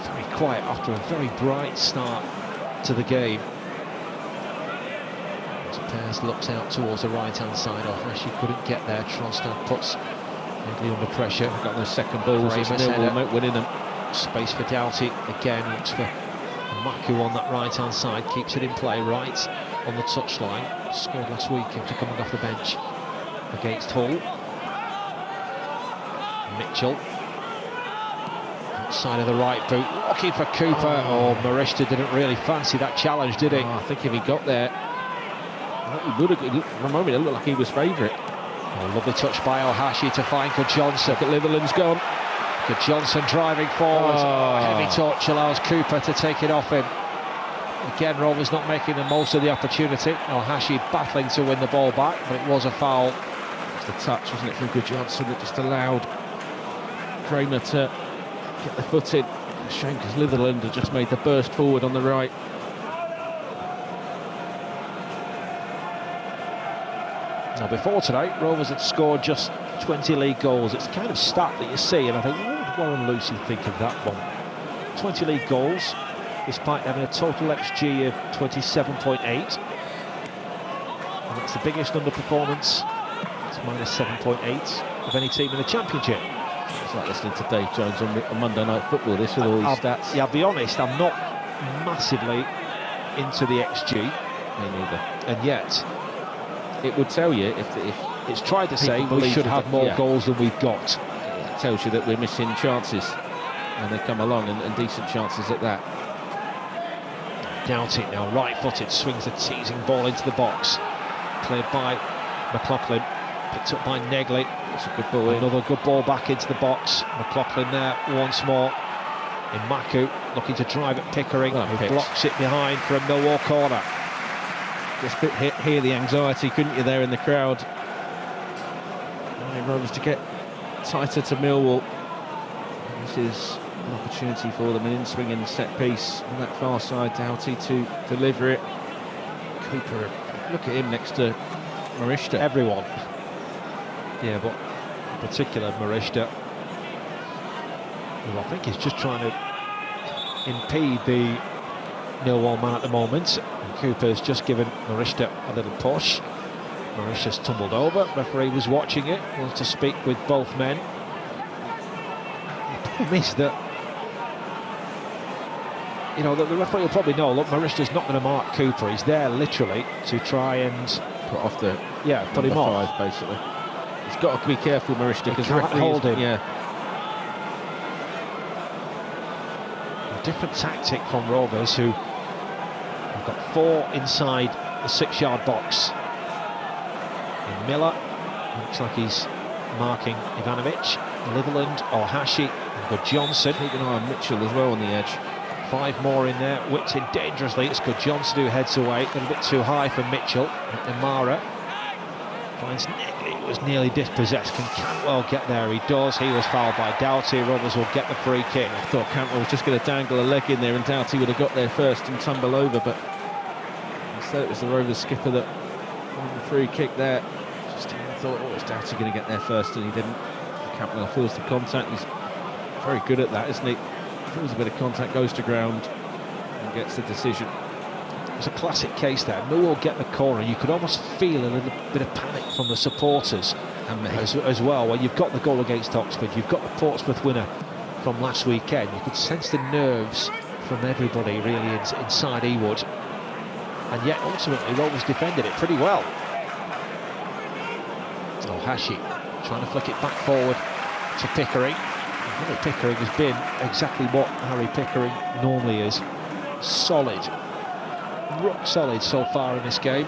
Very quiet after a very bright start to the game. As Pears looks out towards the right-hand side, Ohashi couldn't get there. Tronstad puts Headley under pressure. Got those second balls, Millwall winning them. Space for Doughty, again looks for Maku on that right-hand side, keeps it in play right on the touchline. Scored last week after coming off the bench against Hull. Mitchell, outside of the right boot, looking for Cooper. Oh, Marishta didn't really fancy that challenge, did he? I think if he got there, he would have. For a moment, it looked like he was favourite. Oh, lovely touch by Ohashi to find Good Johnson. Look at Litherland's gone. Good Johnson driving forward. Heavy touch allows Cooper to take it off him. Again, Rovers not making the most of the opportunity. Ohashi battling to win the ball back, but it was a foul. It was the touch, wasn't it, from Good Johnson that just allowed Kramer to get the foot in. A shame because Litherland had just made the burst forward on the right. Now, before tonight, Rovers had scored just 20 league goals. It's the kind of stat that you see, and I think, what would Warren Lucy think of that one? 20 league goals, despite having a total XG of 27.8. And that's the biggest underperformance. It's minus 7.8 of any team in the Championship. It's like listening to Dave Jones on Monday Night Football, this with all these stats. Yeah, I'll be honest, I'm not massively into the XG. Me neither. And yet, it would tell you if it's tried to say we should have more goals than we've got. It tells you that we're missing chances when they come along, and decent chances at that. Doughty now right-footed, swings a teasing ball into the box. Cleared by McLaughlin, picked up by Negley. That's a good ball. Another good ball back into the box. McLaughlin there once more. In Maku, looking to drive at Pickering, who blocks it behind for a Millwall corner. Just hear the anxiety, couldn't you, there in the crowd? Wanting Rovers to get tighter to Millwall. This is an opportunity for them, an in-swinging set piece on that far side. Doughty to deliver it. Cooper, look at him next to Marishta. Everyone. Yeah, but in particular Marishta, who I think is just trying to impede the Millwall man at the moment. And Cooper's just given Marishta a little push. Marishta's tumbled over. Referee was watching it, wants to speak with both men. The problem is that, you know, the referee will probably know, look, Marishta's not going to mark Cooper. He's there literally to try and put off the put him off. Five, basically. He's got to be careful, Marishta, because the referee hold him. Yeah. A different tactic from Rovers, who have got 4 inside the 6-yard box. And Miller looks like he's marking Ivanovic, Litherland, Ohashi, and Good Johnson. Keep an eye on Mitchell as well on the edge. 5 more in there, whipped in dangerously. It's Good Johnson who heads away, a little bit too high for Mitchell. Amara finds Negley, who was nearly dispossessed. Can Cantwell get there? He does. He was fouled by Doughty. Rovers will get the free kick. I thought Cantwell was just going to dangle a leg in there and Doughty would have got there first and tumble over, but instead it was the Rovers skipper that won the free kick there. Just thought, oh, was Doughty going to get there first, and he didn't. Cantwell feels the contact. He's very good at that, isn't he? Feels a bit of contact, goes to ground and gets the decision. It was a classic case there. Millwall get the corner. You could almost feel a little bit of panic from the supporters as well. Well, you've got the goal against Oxford, you've got the Portsmouth winner from last weekend. You could sense the nerves from everybody really inside Ewood, and yet ultimately Rovers defended it pretty well. Oh, Hashi trying to flick it back forward to Pickering. Harry Pickering has been exactly what Harry Pickering normally is. Solid, rock solid so far in this game.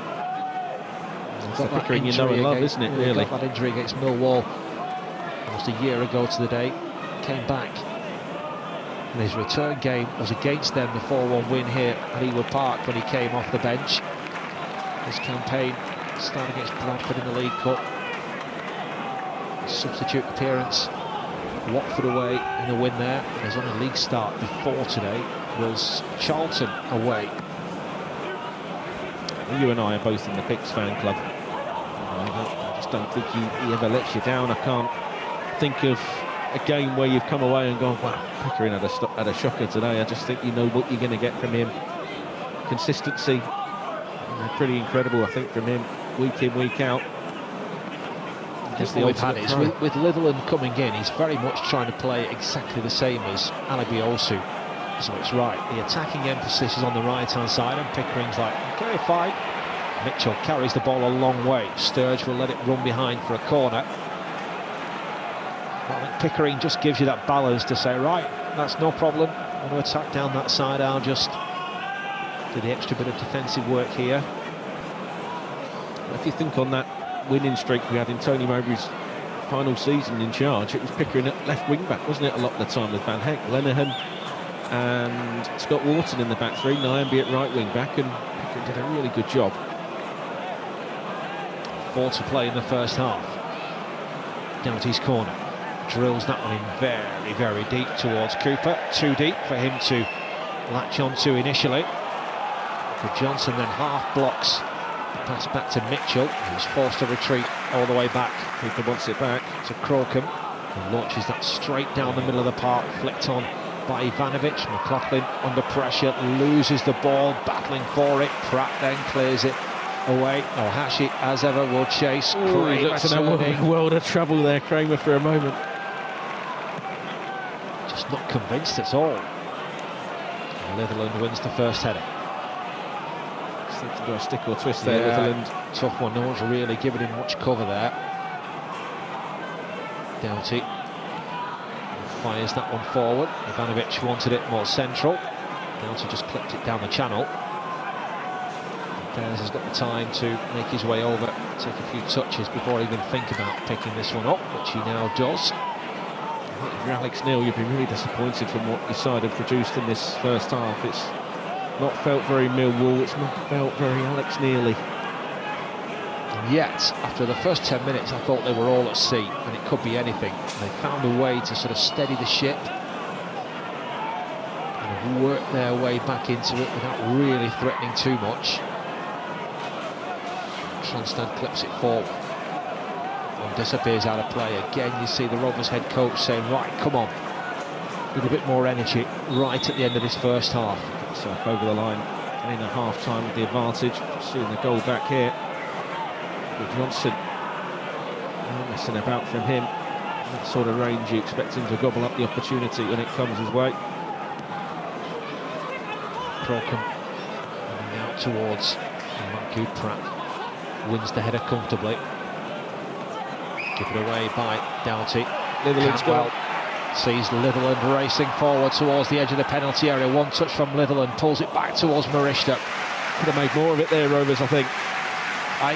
It's the Pickering you know and love, isn't it, really? Got that injury against Millwall almost a year ago to the day. Came back, and his return game was against them, the 4-1 win here at Ewood Park, when he came off the bench. His campaign started against Bradford in the League Cup. His substitute appearance, Watford away in a win there. And his only league start before today was Charlton away. You and I are both in the Picks fan club. I just don't think he ever lets you down. I can't think of a game where you've come away and gone, wow, Pickering had a shocker today. I just think you know what you're going to get from him. Consistency, pretty incredible, I think, from him, week in, week out. Just the we've had is with Litherland coming in, he's very much trying to play exactly the same as Alibiosu. So it's right, the attacking emphasis is on the right hand side, and Pickering's like, okay, fine. Mitchell carries the ball a long way. Sturge will let it run behind for a corner. Well, I think Pickering just gives you that balance to say, right, that's no problem. I want to attack down that side, I'll just do the extra bit of defensive work here. If you think on that winning streak we had in Tony Mowbray's final season in charge, it was Pickering at left wing back, wasn't it, a lot of the time, with Van Heck, Lenihan and Scott Wharton in the back three, Nyamby at right wing back, and Pickering did a really good job. 4 to play in the first half. Doughty's corner, drills that one in very, very deep towards Cooper, too deep for him to latch onto initially. For Johnson then half blocks. Pass back to Mitchell, who's forced to retreat all the way back. Cooper wants it back to Crocombe, who launches that straight down the middle of the park, flicked on by Ivanovic. McLaughlin under pressure, loses the ball, battling for it. Pratt then clears it away. Hashi, as ever, will chase. He looks in a world of trouble there, Kramer, for a moment. Just not convinced at all. Litherland wins the first header. Got a stick or twist there, Litherland. Tough one, no one's really giving him much cover there. Doughty fires that one forward. Ivanovic wanted it more central. Doughty just clipped it down the channel. Bears has got the time to make his way over, take a few touches before he even think about picking this one up, which he now does. If you're Alex Neil, you'd be really disappointed from what your side have produced in this first half. It's not felt very Millwall, it's not felt very Alex Neely. And yet, after the first 10 minutes, I thought they were all at sea, and it could be anything. They found a way to sort of steady the ship and work their way back into it without really threatening too much. Tronstad clips it forward and disappears out of play. Again, you see the Rovers head coach saying, right, come on, with a bit more energy right at the end of this first half. Over the line, getting a half-time with the advantage. Seeing the goal back here with Johnson. No messing about from him. That sort of range, you expect him to gobble up the opportunity when it comes his way. Crocombe running out towards Matthew. Pratt wins the header comfortably. Given away by Doughty. Litherland's goal. Sees Litherland racing forward towards the edge of the penalty area. One touch from Litherland, pulls it back towards Marishta. Could have made more of it there, Rovers, I think.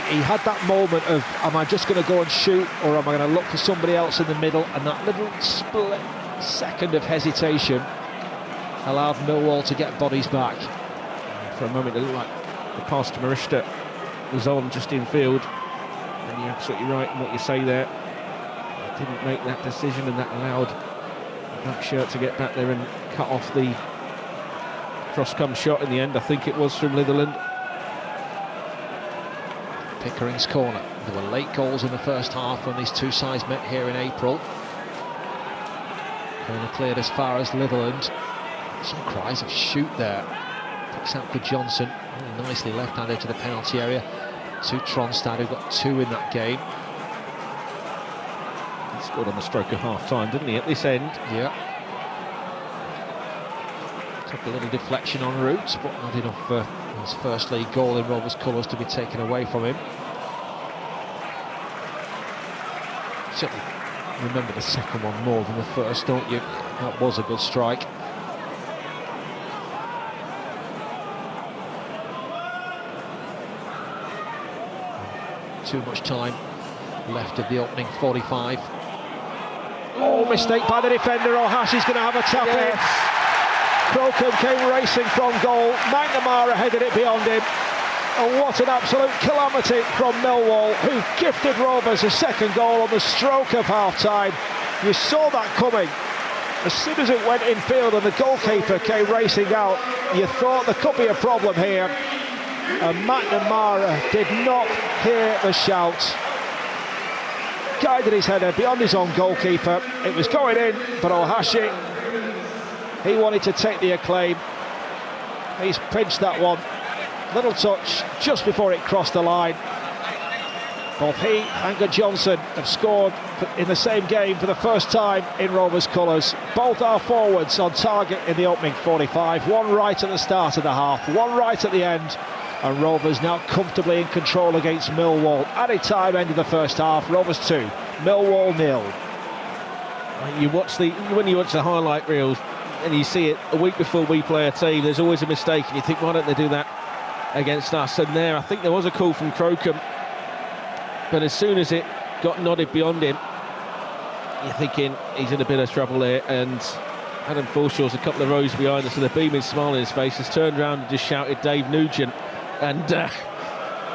He had that moment of, am I just going to go and shoot, or am I going to look for somebody else in the middle? And that little split second of hesitation allowed Millwall to get bodies back. For a moment, it looked like the pass to Marishta was on just in field. And you're absolutely right in what you say there. Didn't make that decision, and that allowed Black Shirt to get back there and cut off the cross-come shot in the end. I think it was from Litherland. Pickering's corner. There were late goals in the first half when these two sides met here in April. Corner cleared as far as Litherland. Some cries of shoot there. Picks out for Johnson. Really nicely left-handed to the penalty area. To Tronstad, who got 2 in that game. Scored on the stroke of half-time, didn't he, at this end? Yeah. Took a little deflection en route, but not enough for his first league goal in Rovers colours to be taken away from him. Certainly remember the second one more than the first, don't you? That was a good strike. Too much time left of the opening 45. Oh, mistake by the defender. Ohashi's going to have a tap in. Crocombe came racing from goal. McNamara headed it beyond him. And what an absolute calamity from Millwall, who gifted Rovers a second goal on the stroke of half-time. You saw that coming. As soon as it went infield and the goalkeeper came racing out, you thought there could be a problem here. And McNamara did not hear the shout. Guided his header beyond his own goalkeeper. It was going in, but Ohashi, he wanted to take the acclaim. He's pinched that one. Little touch just before it crossed the line. Both he and Good Johnson have scored in the same game for the first time in Rovers colours. Both our forwards on target in the opening 45. One right at the start of the half, one right at the end. And Rovers now comfortably in control against Millwall. Added time ended the first half. Rovers 2, Millwall 0. When you watch the highlight reels and you see it a week before we play a team, there's always a mistake, and you think, why don't they do that against us? And there, I think there was a call from Crocombe, but as soon as it got nodded beyond him, you're thinking he's in a bit of trouble there. And Adam Forshaw's a couple of rows behind us with a beaming smile on his face, has turned around and just shouted Dave Nugent. And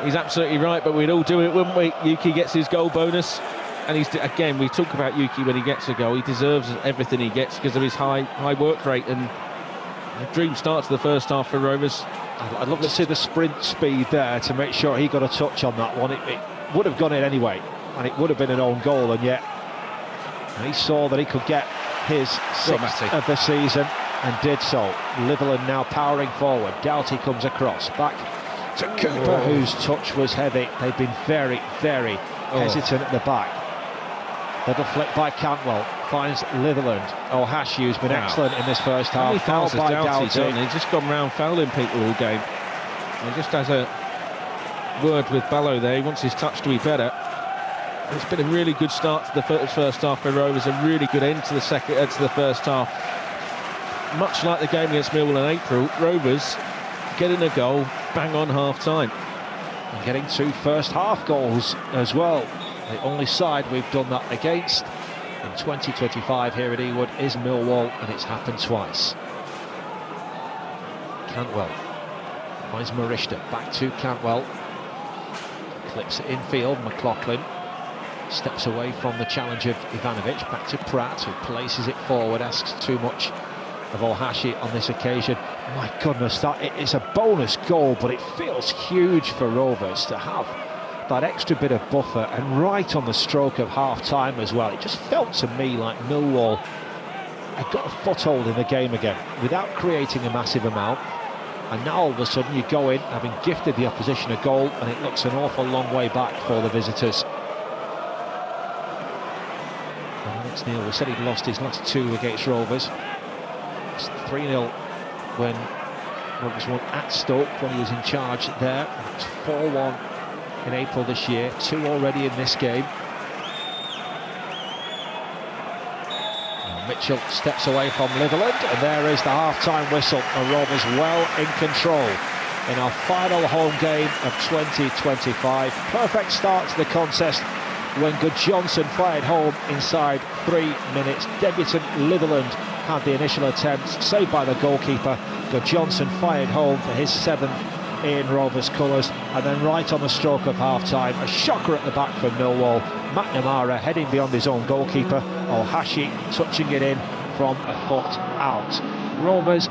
he's absolutely right, but we'd all do it, wouldn't we? Yuki gets his goal bonus, and again, we talk about Yuki when he gets a goal. He deserves everything he gets because of his high work rate, and a dream start to the first half for Rovers. I'd love to see the sprint speed there to make sure he got a touch on that one. It would have gone in anyway, and it would have been an own goal, and yet he saw that he could get his sixth of the season and did so. Litherland now powering forward. Doughty comes across, back to Cooper, whose touch was heavy. They've been very, very hesitant at the back. Little flick by Cantwell, finds Litherland. Ohashi, who's been excellent in this first half. Fouled by Doughty. He's just gone round fouling people all game. He just has a word with Ballo there. He wants his touch to be better. It's been a really good start to the first half for Rovers, a really good end to the first half. Much like the game against Millwall in April, Rovers getting a goal bang on half-time. And getting 2 first half goals as well. The only side we've done that against in 2025 here at Ewood is Millwall, and it's happened twice. Cantwell finds Marishta, back to Cantwell. Clips it infield, McLaughlin steps away from the challenge of Ivanovic, back to Pratt, who places it forward, asks too much of Ohashi on this occasion. My goodness, it is a bonus goal, but it feels huge for Rovers to have that extra bit of buffer, and right on the stroke of half-time as well. It just felt to me like Millwall had got a foothold in the game again without creating a massive amount, and now all of a sudden you go in having gifted the opposition a goal, and it looks an awful long way back for the visitors. And Alex Neil, we said he'd lost his last 2 against Rovers. It's 3-0 when Rovers won at Stoke when he was in charge there. It was 4-1 in April this year, 2 already in this game. Mitchell steps away from Litherland, and there is the half-time whistle, and Rovers well in control in our final home game of 2025. Perfect start to the contest when Good Johnson fired home inside 3 minutes. Debutant Litherland had the initial attempt, saved by the goalkeeper. Good Johnson fired home for his 7th in Rovers colours, and then right on the stroke of half-time, a shocker at the back for Millwall. McNamara heading beyond his own goalkeeper. Ohashi touching it in from a foot out. Rovers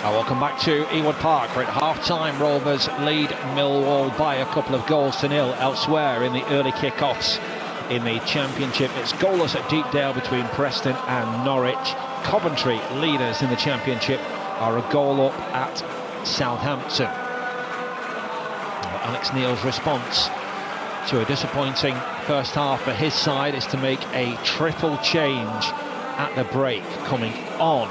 Welcome back to Ewood Park. We're at half-time. Rovers lead Millwall by a couple of goals to nil. Elsewhere in the early kick-offs in the Championship, it's goalless at Deepdale between Preston and Norwich. Coventry, leaders in the Championship, are a goal up at Southampton. Alex Neil's response to a disappointing first half for his side is to make a triple change at the break. Coming on,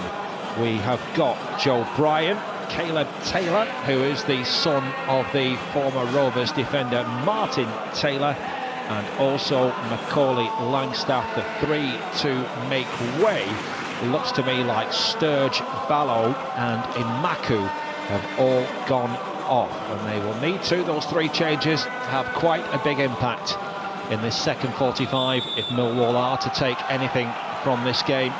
we have got Joe Bryan, Caleb Taylor, who is the son of the former Rovers defender Martin Taylor, and also Macaulay Langstaff. The three to make way. Looks to me like Sturge, Ballow and Imaku have all gone off, and they will need to. Those three changes have quite a big impact in this second 45 if Millwall are to take anything from this game.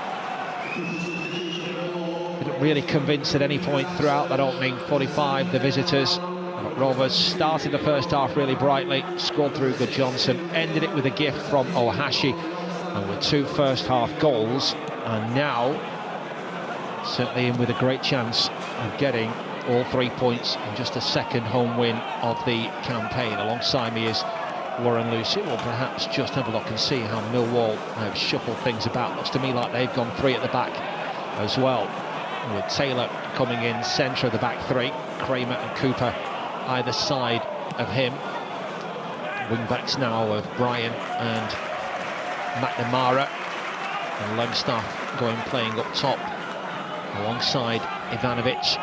Didn't really convince at any point throughout that opening 45, the visitors. But Rovers started the first half really brightly, scored through Good Johnson, ended it with a gift from Ohashi, and with two first half goals, and now certainly in with a great chance of getting all 3 points in just a second home win of the campaign. Alongside me is Warren Lucy. We'll perhaps just have a look and see how Millwall have shuffled things about. Looks to me like they've gone three at the back as well, with Taylor coming in centre of the back three, Kramer and Cooper either side of him. Wing backs now of Bryan and McNamara, and Langstaff going playing up top alongside Ivanovic.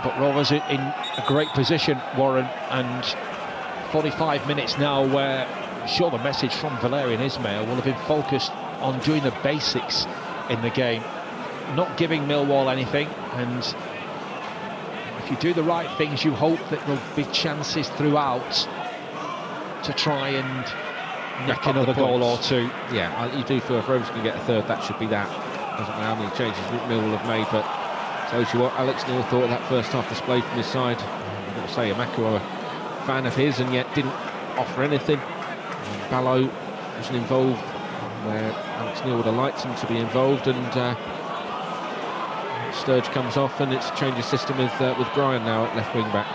But Rovers in a great position, Warren, and 45 minutes now where I'm sure the message from Valerian Ismail will have been focused on doing the basics in the game, not giving Millwall anything, and if you do the right things you hope that there'll be chances throughout to try and nick another goal or two. Yeah, you do feel if Rovers can get a third, that should be that. Doesn't matter how many changes Millwall have made, but tells you what Alex Neil thought of that first half display from his side. I've got to say, Imaku, I'm a fan of his, and yet didn't offer anything. Ballow wasn't involved where Alex Neil would have liked him to be involved, and Sturge comes off, and it's changed his system with Bryan now at left wing back.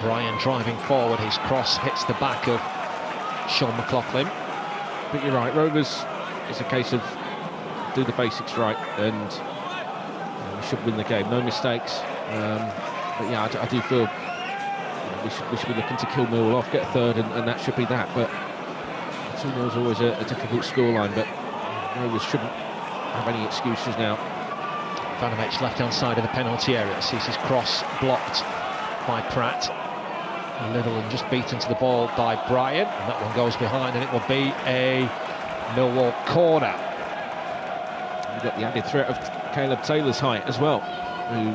Bryan driving forward, his cross hits the back of Sean McLaughlin. But you're right, Rovers, it's a case of do the basics right, and we should win the game, no mistakes. But yeah, I do feel we should be looking to kill Millwall off, get a third, and that should be that. But 2-0 is always a difficult scoreline, but Rovers shouldn't have any excuses now. Ivanovic left-hand side of the penalty area, sees his cross blocked by Pratt. Litherland just beaten to the ball by Bryan, and that one goes behind, and it will be a Millwall corner. You've got the added threat of Caleb Taylor's height as well, who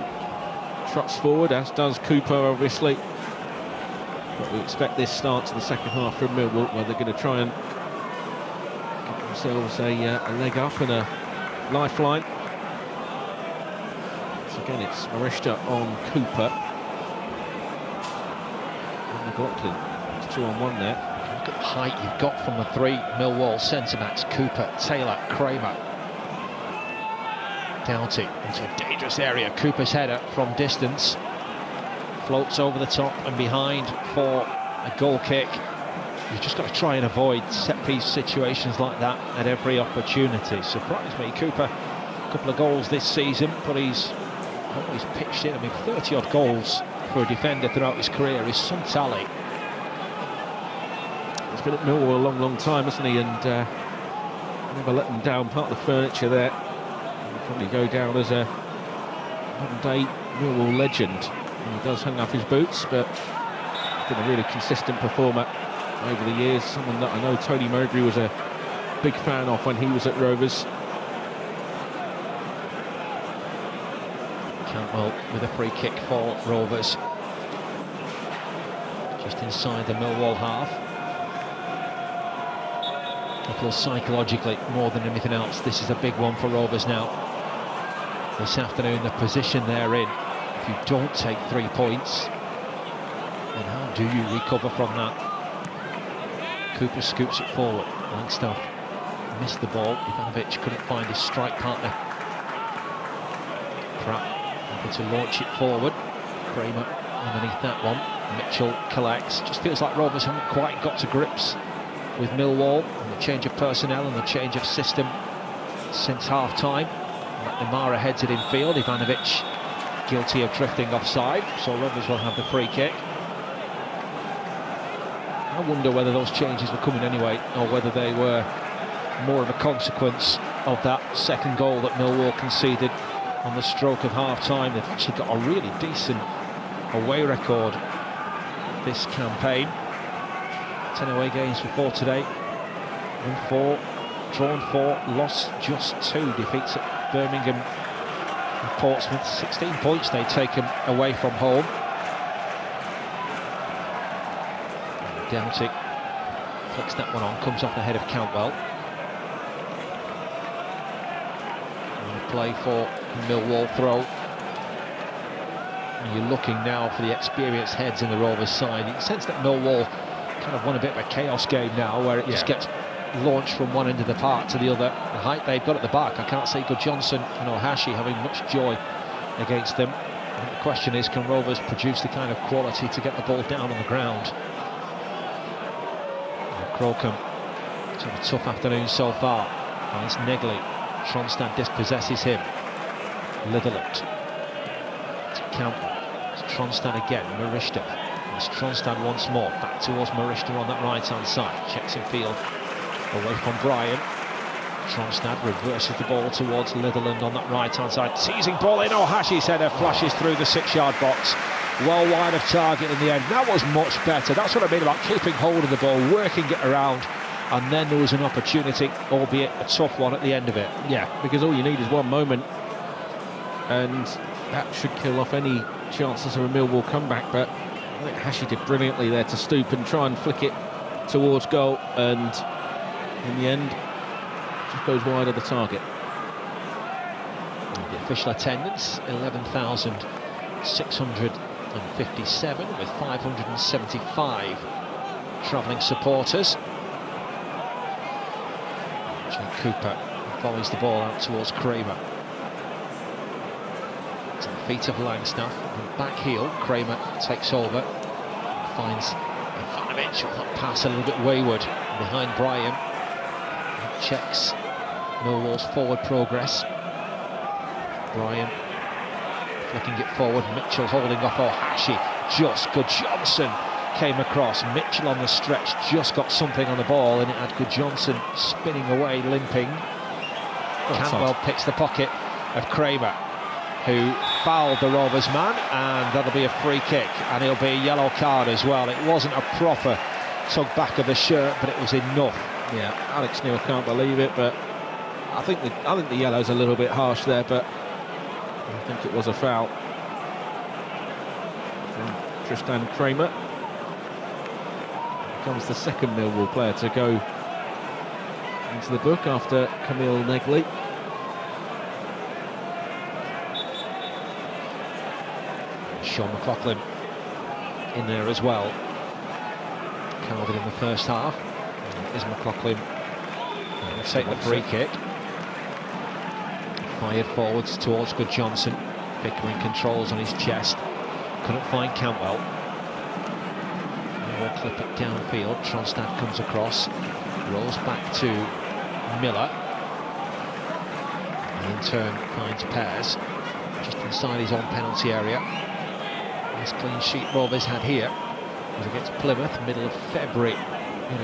trots forward, as does Cooper, obviously. But we expect this start to the second half from Millwall, where they're going to try and give themselves a leg up and a lifeline. So again, it's Marishta on Cooper. McLaughlin, it's 2-on-1 there. Look at the height you've got from the three Millwall centre-backs: Cooper, Taylor, Kramer. Doughty into a dangerous area. Cooper's header from distance floats over the top and behind for a goal kick. You've just got to try and avoid set-piece situations like that at every opportunity. Surprised me, Cooper, a couple of goals this season, but he's always pitched in. I mean, 30-odd goals for a defender throughout his career is some tally. He's been at Millwall a long time, hasn't he? And never let them down. Part of the furniture there. He'll probably go down as a modern-day Millwall legend. And he does hang up his boots, but he's been a really consistent performer over the years. Someone that I know Tony Mowbray was a big fan of when he was at Rovers. Cantwell with a free kick for Rovers, just inside the Millwall half. I feel psychologically, more than anything else, this is a big one for Rovers now. This afternoon, the position they're in, if you don't take 3 points, then how do you recover from that? Cooper scoops it forward. Langstaff missed the ball. Ivanovic couldn't find his strike partner. Pratt Happy to launch it forward. Kramer underneath that one. Mitchell collects. Just feels like Rovers haven't quite got to grips with Millwall and the change of personnel and the change of system since half-time. McNamara heads it in field. Ivanovic guilty of drifting offside, so Rovers will have the free kick. I wonder whether those changes were coming anyway, or whether they were more of a consequence of that second goal that Millwall conceded on the stroke of half-time. They've actually got a really decent away record this campaign. 10 away games before today. Won 4, drawn 4, lost just 2. Defeats at Birmingham and Portsmouth. 16 points they've taken away from home. Doughty flicks that one on, comes off the head of Cantwell. Play for Millwall throw. And you're looking now for the experienced heads in the Rovers side. You can sense that Millwall kind of won a bit of a chaos game now, where it just gets launched from one end of the park to the other. The height they've got at the back, I can't see Johnson and Ohashi having much joy against them. I think the question is, can Rovers produce the kind of quality to get the ball down on the ground? Crocombe, it's been a tough afternoon so far. Finds Negley. Tronstad dispossesses him. Litherland to Campbell. It's Tronstad again. Marishta. It's Tronstad once more. Back towards Marishta on that right-hand side. Checks in field. Away from Bryan. Tronstad reverses the ball towards Litherland on that right-hand side. Teasing ball in. Ohashi's header flashes through the 6-yard box. Well wide of target in the end. That was much better. That's what I mean about keeping hold of the ball, working it around. And then there was an opportunity, albeit a tough one, at the end of it. Yeah, because all you need is one moment, and that should kill off any chances of a Millwall comeback. But I think Hashi did brilliantly there to stoop and try and flick it towards goal, and in the end, just goes wide of the target. The official attendance, 11,657, with 575 travelling supporters. Cooper volleys the ball out towards Kramer. To the feet of Langstaff, and back heel, Kramer takes over, finds Ivanovic. That pass a little bit wayward behind Bryan. Checks Millwall's forward progress. Bryan flicking it forward, Mitchell holding off Ohashi. Just good Johnson came across. Mitchell on the stretch just got something on the ball, and it had Good Johnson spinning away, limping. Cantwell picks the pocket of Kramer, who fouled the Rovers man, and that'll be a free kick, and it'll be a yellow card as well. It wasn't a proper tug back of the shirt, but it was enough. Yeah, Alex Neil can't believe it, but I think the yellow's a little bit harsh there, but I think it was a foul from Tristan Kramer. Becomes the second Millwall player to go into the book after Camille Negley. Sean McLaughlin in there as well. Covered in the first half. Is McLaughlin will take the free kick. Fired forwards towards Good Johnson. Pickering controls on his chest. Couldn't find Cantwell. Will clip it downfield. Tronstad comes across, rolls back to Miller. And in turn finds Pears just inside his own penalty area. Nice clean sheet Rovers had here. It was against Plymouth, middle of February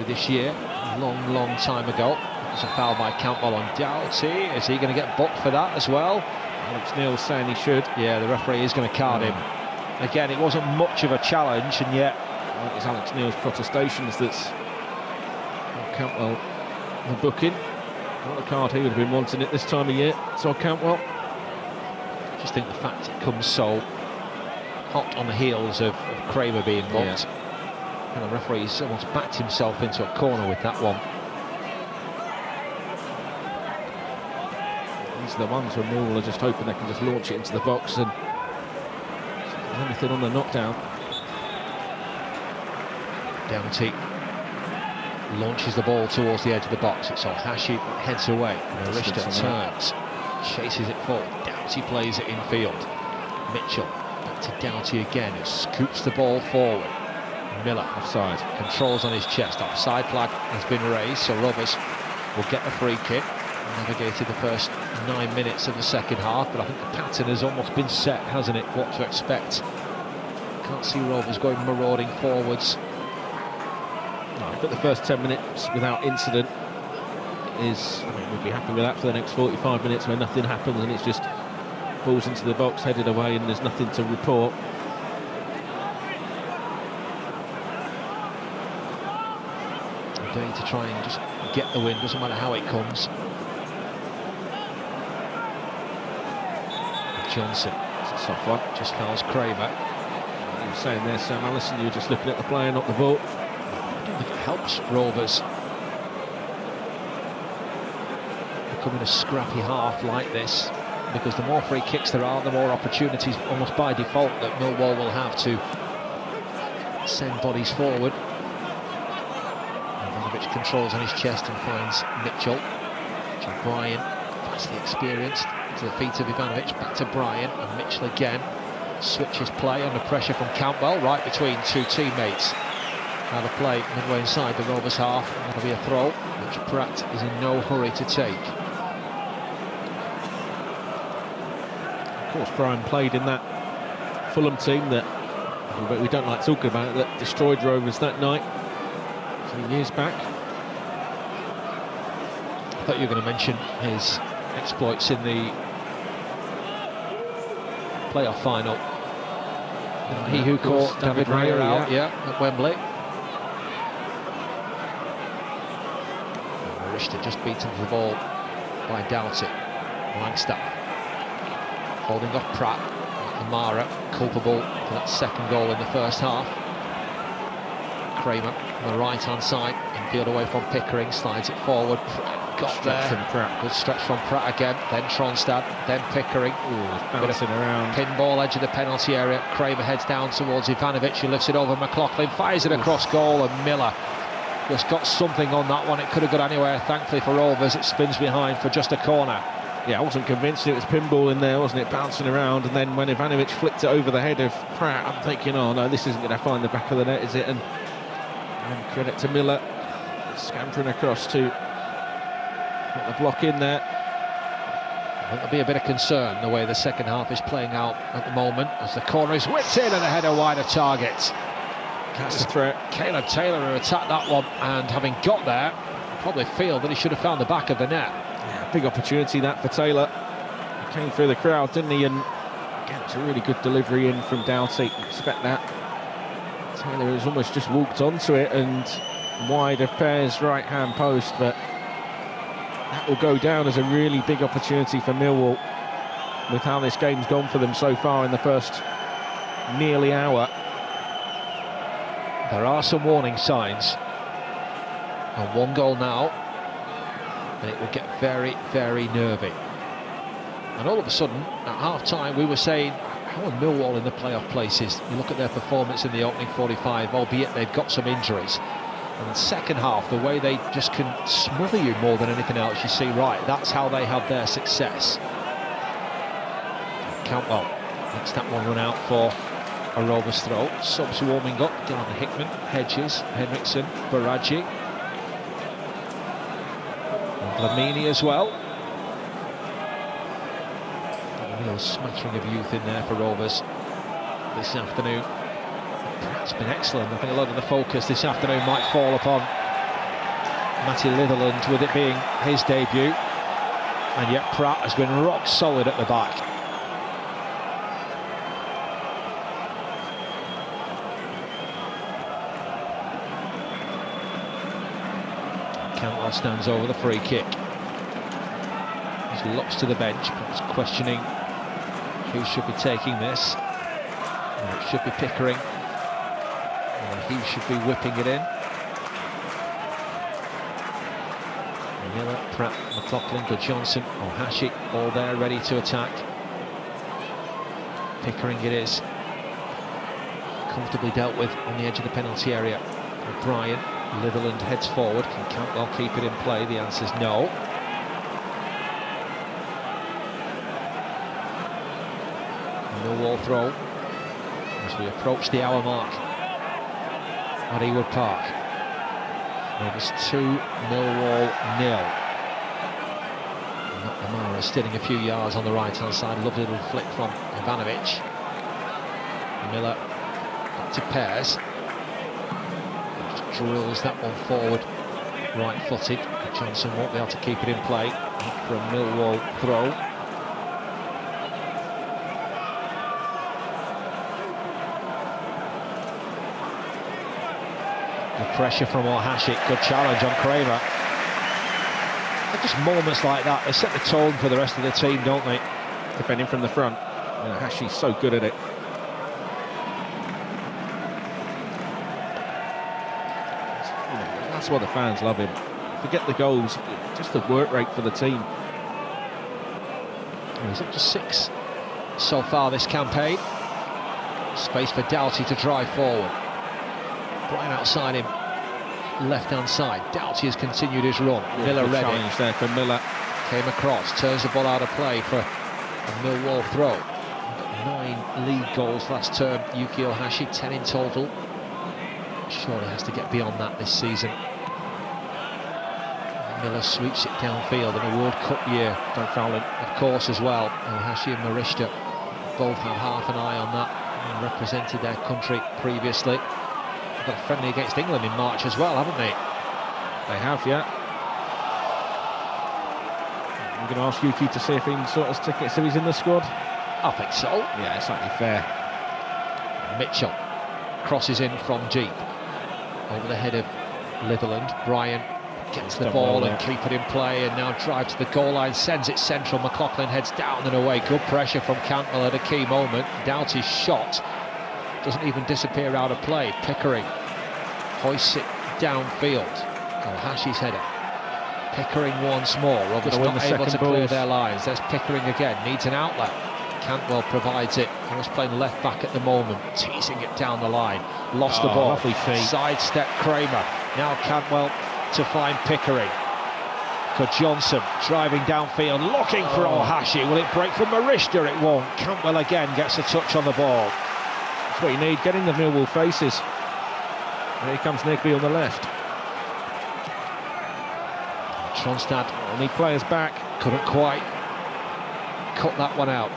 this year. Long time ago. It was a foul by Cantwell on Doughty. Is he going to get booked for that as well? Alex Neil's saying he should. Yeah, the referee is going to card him. Again, it wasn't much of a challenge, and yet it's Alex Neil's protestations that's Cantwell the booking. Not the card he would have been wanting it this time of year. So Cantwell. I just think the fact it comes so hot on the heels of Kramer being booked. And the referee's almost backed himself into a corner with that one. These are the ones where Millwall are just hoping they can just launch it into the box, and anything on the knockdown. Doughty launches the ball towards the edge of the box. It's Ohashi that heads away. Marishta turns, chases it forward. Doughty plays it infield. Mitchell, back to Doughty again, who scoops the ball forward. Miller, offside, controls on his chest. Offside flag has been raised, so Rovers will get the free kick. Navigated the first 9 minutes of the second half, but I think the pattern has almost been set, hasn't it? What to expect. Can't see Rovers going marauding forwards. No, but the first 10 minutes without incident is, I mean, we'd be happy with that for the next 45 minutes where nothing happens and it's just balls into the box, headed away, and there's nothing to report. Day to try and just get the win, doesn't matter how it comes. Johnson, it's a soft one, just fouls Kramer. You were saying there, Sam Allison, you were just looking at the player, not the ball. I don't think it helps Rovers becoming a scrappy half like this, because the more free kicks there are, the more opportunities, almost by default, that Millwall will have to send bodies forward. Which controls on his chest and finds Mitchell. Bryan, vastly experienced, to the feet of Ivanovic, back to Bryan, and Mitchell again switches play under pressure from Campbell, right between two teammates. Now the play midway inside the Rovers half, and that'll be a throw, which Pratt is in no hurry to take. Of course, Bryan played in that Fulham team that we don't like talking about it, that destroyed Rovers that night. Years back. I thought you were going to mention his exploits in the playoff final. He who caught David Raya out, at Wembley. Richter just beaten to the ball by Doughty. Langstaff holding off Pratt. Amara culpable for that second goal in the first half. Kramer on the right-hand side, infield away from Pickering, slides it forward. Pratt got there. From Pratt. Good stretch from Pratt again, then Tronstad, then Pickering. Bouncing around. Pinball edge of the penalty area. Kramer heads down towards Ivanovic, who lifts it over McLaughlin, fires it across goal, and Miller just got something on that one. It could have gone anywhere. Thankfully for Rovers, it spins behind for just a corner. Yeah, I wasn't convinced it was pinball in there, wasn't it? Bouncing around, and then when Ivanovic flicked it over the head of Pratt, I'm thinking, oh no, this isn't going to find the back of the net, is it? And credit to Miller, scampering across to put the block in there. I think there'll be a bit of concern the way the second half is playing out at the moment, as the corner is whipped in and a header wide of target. That's the threat. Caleb Taylor who attacked that one, and having got there, probably feel that he should have found the back of the net. Yeah, big opportunity that for Taylor. He came through the crowd, didn't he? And again, it's a really good delivery in from Doughty. Expect that. Taylor has almost just walked onto it and wide of Pear's right-hand post, but that will go down as a really big opportunity for Millwall with how this game's gone for them so far in the first nearly hour. There are some warning signs, and one goal now, and it will get very, very nervy. And all of a sudden, at half-time, we were saying, how are Millwall in the playoff places? You look at their performance in the opening 45, albeit they've got some injuries. And the second half, the way they just can smother you more than anything else, you see, right, that's how they have their success. Campbell lets that one run out for a Rovers throw. Subs warming up, Gallagher, Hickman, Hedges, Henriksen, Baraji. Lamini as well. A real smattering of youth in there for Rovers this afternoon. Pratt's been excellent. I think a lot of the focus this afternoon might fall upon Matty Litherland, with it being his debut, and yet Pratt has been rock solid at the back. Cantwell stands over the free kick. He's lost to the bench, perhaps questioning who should be taking this. Well, it should be Pickering. He should be whipping it in. Miller, Pratt, McLaughlin, Johnson, Ohashi, all there ready to attack. Pickering it is. Comfortably dealt with on the edge of the penalty area. Bryan, Litherland heads forward. Can Cantwell keep it in play? The answer's no. Millwall throw as we approach the hour mark at Ewood Park. Rovers 2, Millwall 0. McNamara stealing a few yards on the right hand side. Lovely little flick from Ivanovic. Miller back to Pears. Just drills that one forward, right-footed. Johnson won't be able to keep it in play for a Millwall throw. The pressure from Ohashi, good challenge on Kramer. And just moments like that, they set the tone for the rest of the team, don't they? Defending from the front. Ohashi's so good at it. That's why the fans love him. Forget the goals, just the work rate for the team. He's up to 6 so far this campaign. Space for Doughty to drive forward. Brian outside him, left-hand side. Doughty has continued his run. Miller ready. Challenge there for Miller. Came across, turns the ball out of play for a Millwall throw. 9 league goals last term. Yuki Ohashi, 10 in total. Surely has to get beyond that this season. Miller sweeps it downfield in a World Cup year. Don't foul him. Of course, as well. Ohashi and Marishta both have half an eye on that and represented their country previously. They've got a friendly against England in March as well, haven't they? They have, yeah. I'm going to ask Yuki to see if he can sort us tickets so he's in the squad. I think so. Yeah, it's only fair. Mitchell crosses in from deep. Over the head of Litherland. Brian gets the ball and keep it in play, and now drives to the goal line, sends it central. McLaughlin heads down and away. Good pressure from Cantwell at a key moment. Doughty's shot doesn't even disappear out of play. Pickering hoists it downfield. Ohashi's header. Pickering once more. Rovers not able to clear their lines. There's Pickering again, needs an outlet. Cantwell provides it. He was playing left back at the moment, teasing it down the line. Lost the ball. Sidestep Kramer. Now Cantwell to find Pickering. For Johnson, driving downfield, looking for Ohashi. Will it break for Marishta? It won't. Cantwell again gets a touch on the ball. That's what you need, get in the Millwall faces. And here comes Nigby on the left. Tronstad need players back. Couldn't quite cut that one out.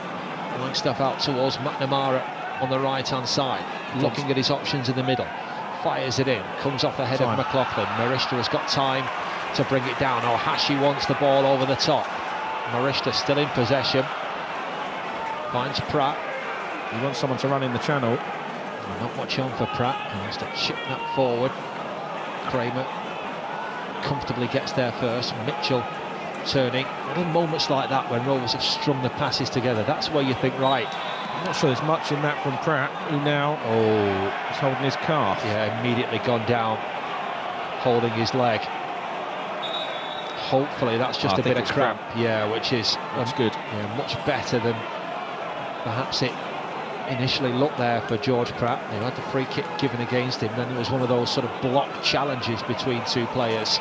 Line stuff out towards McNamara on the right-hand side. Looking at his options in the middle. Fires it in. Comes off the head of McLaughlin. Marishta has got time to bring it down. Ohashi wants the ball over the top. Marishta still in possession. Finds Pratt. He wants someone to run in the channel. Not much on for Pratt. He wants to chip that forward. Kramer comfortably gets there first. Mitchell turning. Little moments like that when Rovers have strung the passes together, that's where you think, right. I'm not sure there's much in that from Pratt, who now is holding his calf. Yeah, immediately gone down, holding his leg. Hopefully that's just a bit of cramp. Yeah, which is good. Yeah, much better than perhaps it initially looked there for George Pratt. They had the free kick given against him, then it was one of those sort of block challenges between two players.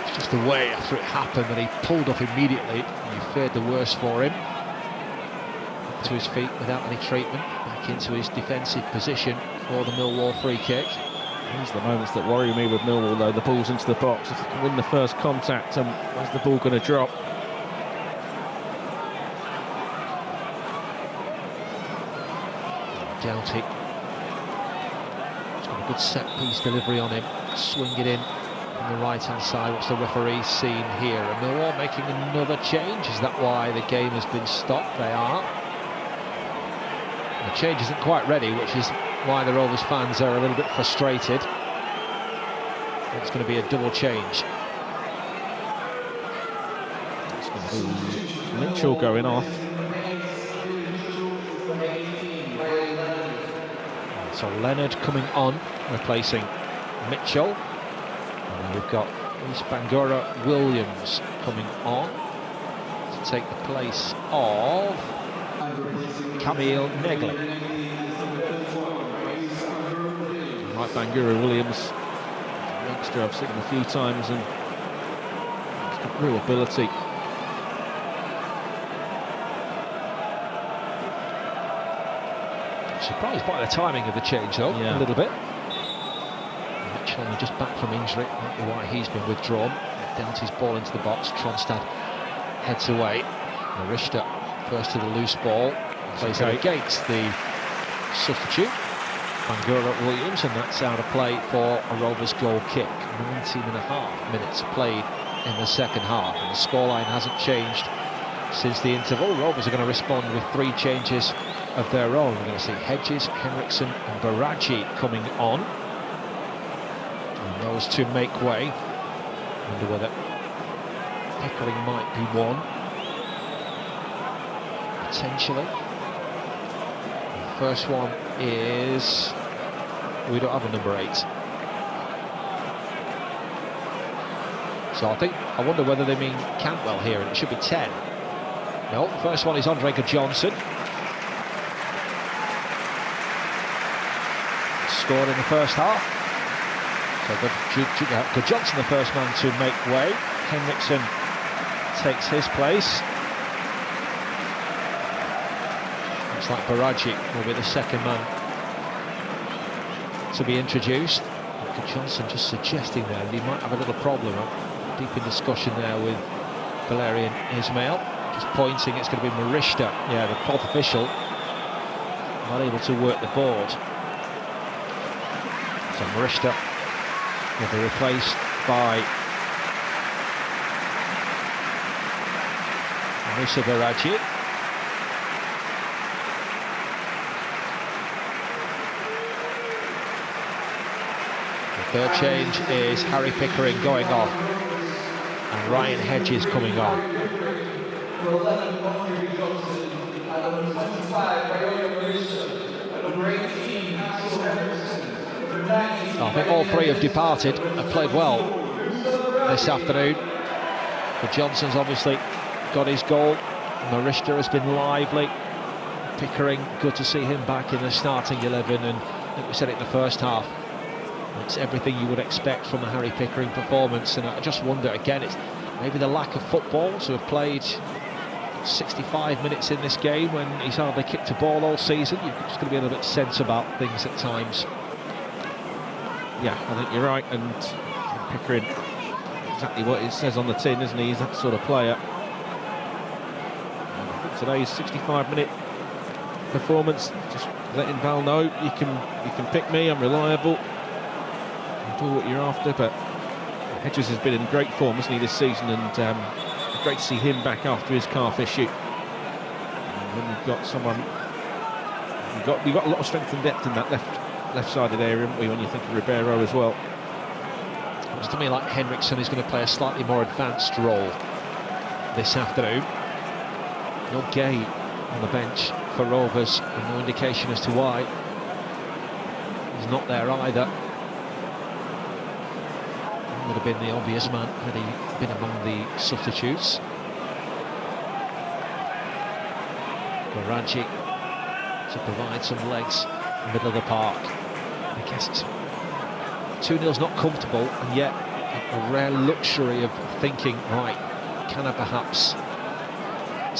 It's just the way after it happened that he pulled up immediately, and you feared the worst for him. Up to his feet without any treatment, back into his defensive position for the Millwall free kick. These are the moments that worry me with Millwall, though. The ball's into the box. If they can win the first contact, where's the ball going to drop? Doughty. He's got a good set-piece delivery on him. Swing it in from the right-hand side. What's the referee seen here? And Millwall making another change. Is that why the game has been stopped? They are. The change isn't quite ready, which is why the Rovers fans are a little bit frustrated. It's going to be a double change. It's going to be Mitchell going off. So Leonard coming on, replacing Mitchell. And we've got East Bangura Williams coming on to take the place of Camille Negley. Like Bangura Williams, a youngster I've seen him a few times, and he's got real ability. Surprised by the timing of the change, though, a little bit. Mitchell just back from injury, might be why he's been withdrawn. Down his ball into the box. Tronstad heads away. Marishta first to the loose ball, plays it against the substitute, Bangura Williams, and that's out of play for a Rovers goal kick. 19.5 minutes played in the second half, and the scoreline hasn't changed since the interval. Rovers are going to respond with 3 changes of their own. We're going to see Hedges, Henriksen and Baraji coming on, and those two make way. I wonder whether Pickering might be one, potentially. The first one is, we don't have a number 8. So I wonder whether they mean Cantwell here, and it should be 10. No, the first one is Andre Johnson. Scored in the first half. So Johnson, the first man to make way. Henriksen takes his place. Looks like Baraji will be the second man to be introduced. Johnson just suggesting there that he might have a little problem. Deep in discussion there with Valerian Ismail. Just pointing, it's going to be Marishta. Yeah, the 4th official not able to work the board. So Marishta will be replaced by Musa Baraji. The third change is Harry Pickering going off and Ryan Hedges coming on. I think all 3 have departed and played well this afternoon. But Johnson's obviously got his goal. Marishta has been lively. Pickering, good to see him back in the starting 11, and I think we said it in the first half. It's everything you would expect from a Harry Pickering performance, and I just wonder again, it's maybe the lack of football to have played 65 minutes in this game when he's hardly kicked a ball all season. You've just got to be a little bit sense about things at times. Yeah, I think you're right, and Pickering, exactly what it says on the tin, isn't he? He's that sort of player. Today's 65-minute performance, just letting Val know you can pick me, I'm reliable, I'll do what you're after. But Hedges has been in great form, hasn't he, this season, and great to see him back after his calf issue. And when you've got someone, we've got a lot of strength and depth in that left-sided area, haven't we, when you think of Ribeiro as well. It looks to me like Henriksen is going to play a slightly more advanced role this afternoon. No Gay on the bench for Rovers, and no indication as to why. He's not there either. He would have been the obvious man had he been among the substitutes. Baraji to provide some legs in the middle of the park. I guess 2-0's not comfortable, and yet a rare luxury of thinking, right, can I perhaps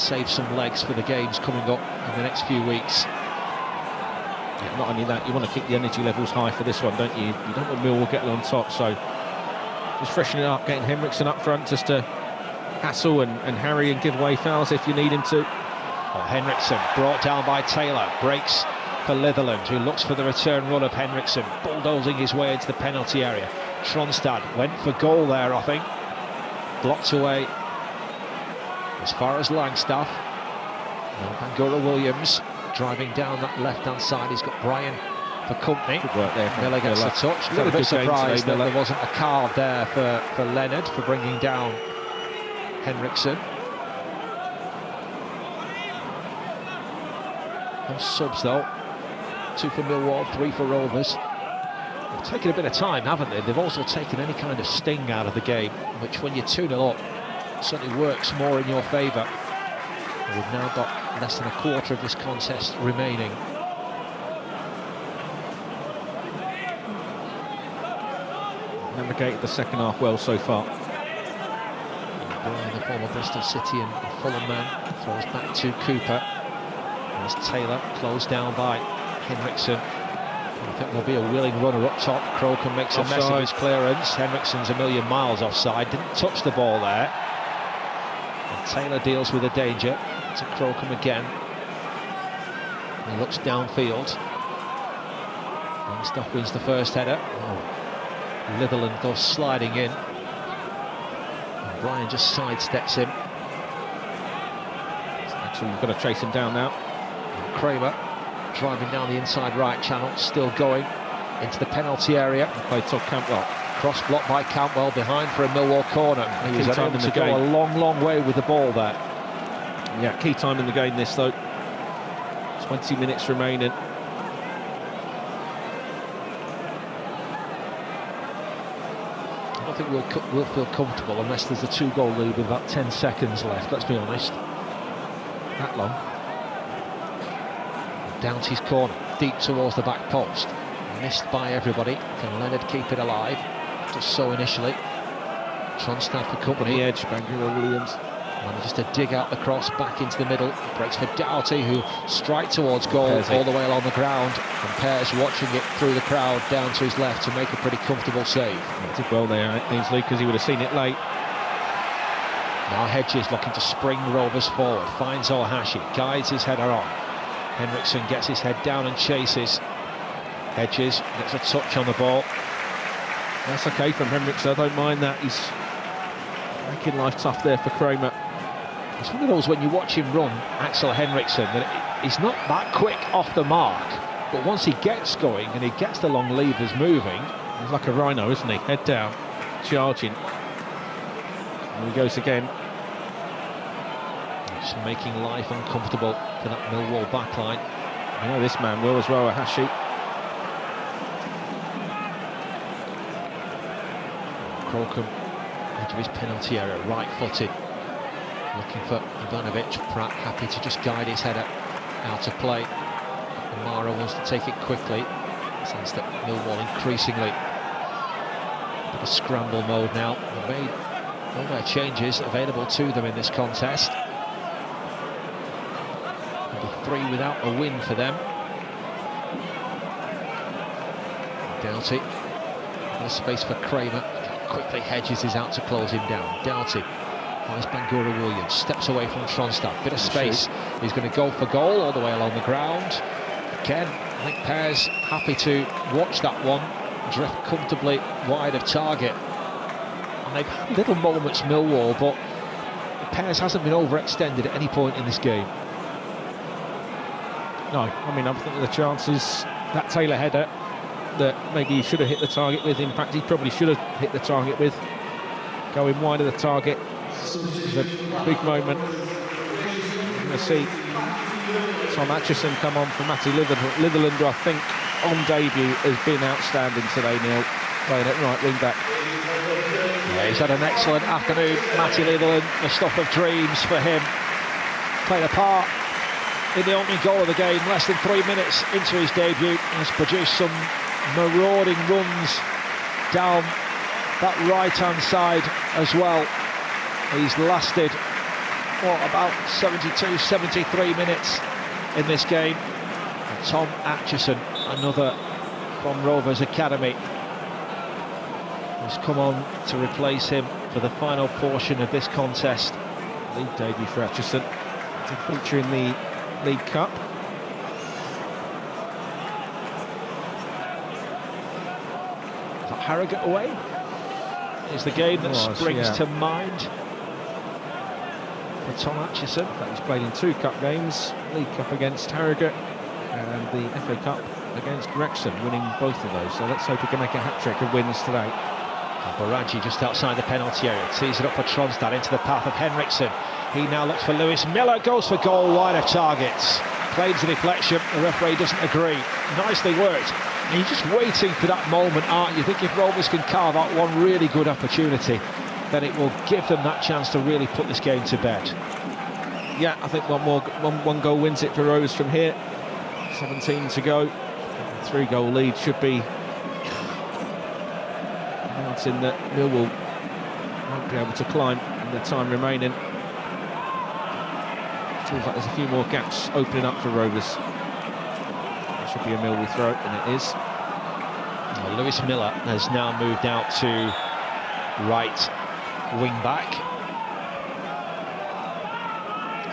save some legs for the games coming up in the next few weeks. Yeah, not only that, you want to keep the energy levels high for this one, don't you? You don't want Millwall getting on top, so just freshening it up, getting Henriksen up front just to hassle and harry and give away fouls if you need him to. Well, Henriksen brought down by Taylor, breaks for Litherland, who looks for the return run of Henriksen, bulldozing his way into the penalty area. Tronstad went for goal there, I think. Blocked away as far as Langstaff. Bangura Williams driving down that left-hand side. He's got Brian for company. Good work there. Miller gets the touch. A little bit surprised that there wasn't a card there for Leonard for bringing down Henriksen. No subs though. 2 for Millwall, 3 for Rovers. They've taken a bit of time, haven't they? They've also taken any kind of sting out of the game, which when you're 2-0 up, certainly works more in your favour. We've now got less than a quarter of this contest remaining. Navigated the second half well so far. Brian, the former Bristol City and Fulham man, throws back to Cooper. There's Taylor, closed down by Henriksen. I think there'll be a willing runner up top. Crocombe makes Offside. a mess of his clearance. Henriksen's a million miles offside. Didn't touch the ball there. And Taylor deals with the danger. To Crocombe again. He looks downfield. Longstaff wins the first header. Oh. Litherland goes sliding in. And Brian just sidesteps him. Actually, you've got to chase him down now. And Kramer driving down the inside right channel, still going into the penalty area. Played Todd Campbell. Cross blocked by Campbell, behind for a Millwall corner. He was able to go a long way with the ball there. Yeah, key time in the game this though. 20 minutes remaining. I don't think we'll feel comfortable unless there's a 2-goal lead with about 10 seconds left, let's be honest. That long. Doughty's corner, deep towards the back post. Missed by everybody. Can Leonard keep it alive? Just so initially. Tronstad for company. On the edge, Bangor Williams. Manages to dig out the cross back into the middle. Breaks for Doughty, who strike towards goal all the way along the ground. And Pears watching it through the crowd down to his left to make a pretty comfortable save. He did well there, Ainsley, because he would have seen it late. Now Hedges looking to spring Rovers forward. Finds Ohashi, guides his header on. Henriksen gets his head down and chases. Hedges gets a touch on the ball. That's okay from Henriksen, I don't mind that. He's making life tough there for Kramer. It's one of those, when you watch him run, Axel Henriksen, that he's not that quick off the mark, but once he gets going and he gets the long levers moving... He's like a rhino, isn't he? Head down, charging. And he goes again. Just making life uncomfortable for that Millwall backline. I know this man will as well, Ohashi. Crocombe, edge of his penalty area, right-footed. Looking for Ivanovic. Pratt happy to just guide his header out of play. Amara wants to take it quickly. Sense that Millwall increasingly bit of scramble mode now. They've made all their changes available to them in this contest. Number 3 without a win for them. Doughty. A bit of space for Kramer. Quickly Hedges is out to close him down. Doughty finds Bangura Williams, steps away from Tronstad, bit of space. He's going to go for goal all the way along the ground. Again, I think Pears happy to watch that one drift comfortably wide of target. And they've had little moments, Millwall, but Pears hasn't been overextended at any point in this game. No, I mean, I'm thinking the chances, that Taylor header that maybe he should have hit the target with, in fact he probably should have hit the target with, going wide of the target. It's a big moment. You're going to see Tom Atchison come on for Matty Litherland, who I think on debut has been outstanding today, Neil, playing at right wing back. Yeah, he's had an excellent afternoon, Matty Litherland, the stuff of dreams for him. Played a part in the opening goal of the game, less than 3 minutes into his debut. Has produced some marauding runs down that right-hand side as well. He's lasted, what, about 72, 73 minutes in this game. And Tom Atchison, another from Rovers Academy, has come on to replace him for the final portion of this contest. League debut for Atchison to feature in the League Cup. Harrogate away is the game that springs to mind for Tom Atchison. In fact, he's played in 2 cup games, League Cup against Harrogate and the FA Cup against Wrexham, winning both of those. So let's hope he can make a hat-trick of wins today. Baranchi just outside the penalty area, tees it up for Tronstad into the path of Henriksen. He now looks for Lewis Miller, goes for goal wide of targets. Played to deflection, the referee doesn't agree. Nicely worked. And you're just waiting for that moment, aren't you? Think if Rovers can carve out one really good opportunity, then it will give them that chance to really put this game to bed. Yeah, I think one goal wins it for Rovers from here. 17 to go. 3-goal lead should be announcing that Millwall won't be able to climb in the time remaining. Feels like there's a few more gaps opening up for Rovers. should be a Millwall throw, and it is. Well, Lewis Miller has now moved out to right wing back.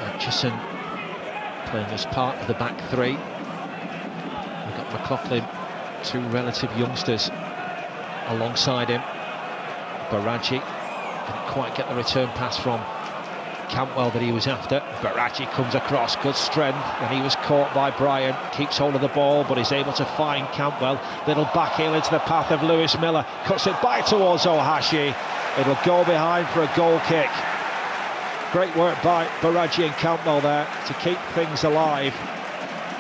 Atchison playing as part of the back three. We've got McLaughlin, two relative youngsters alongside him. Baraji didn't quite get the return pass from Campbell that he was after. Baraji comes across, good strength, and he was caught by Bryan. Keeps hold of the ball, but is able to find Campbell. Little backheel into the path of Lewis Miller. Cuts it back towards Ohashi. It'll go behind for a goal kick. Great work by Baraji and Campbell there to keep things alive.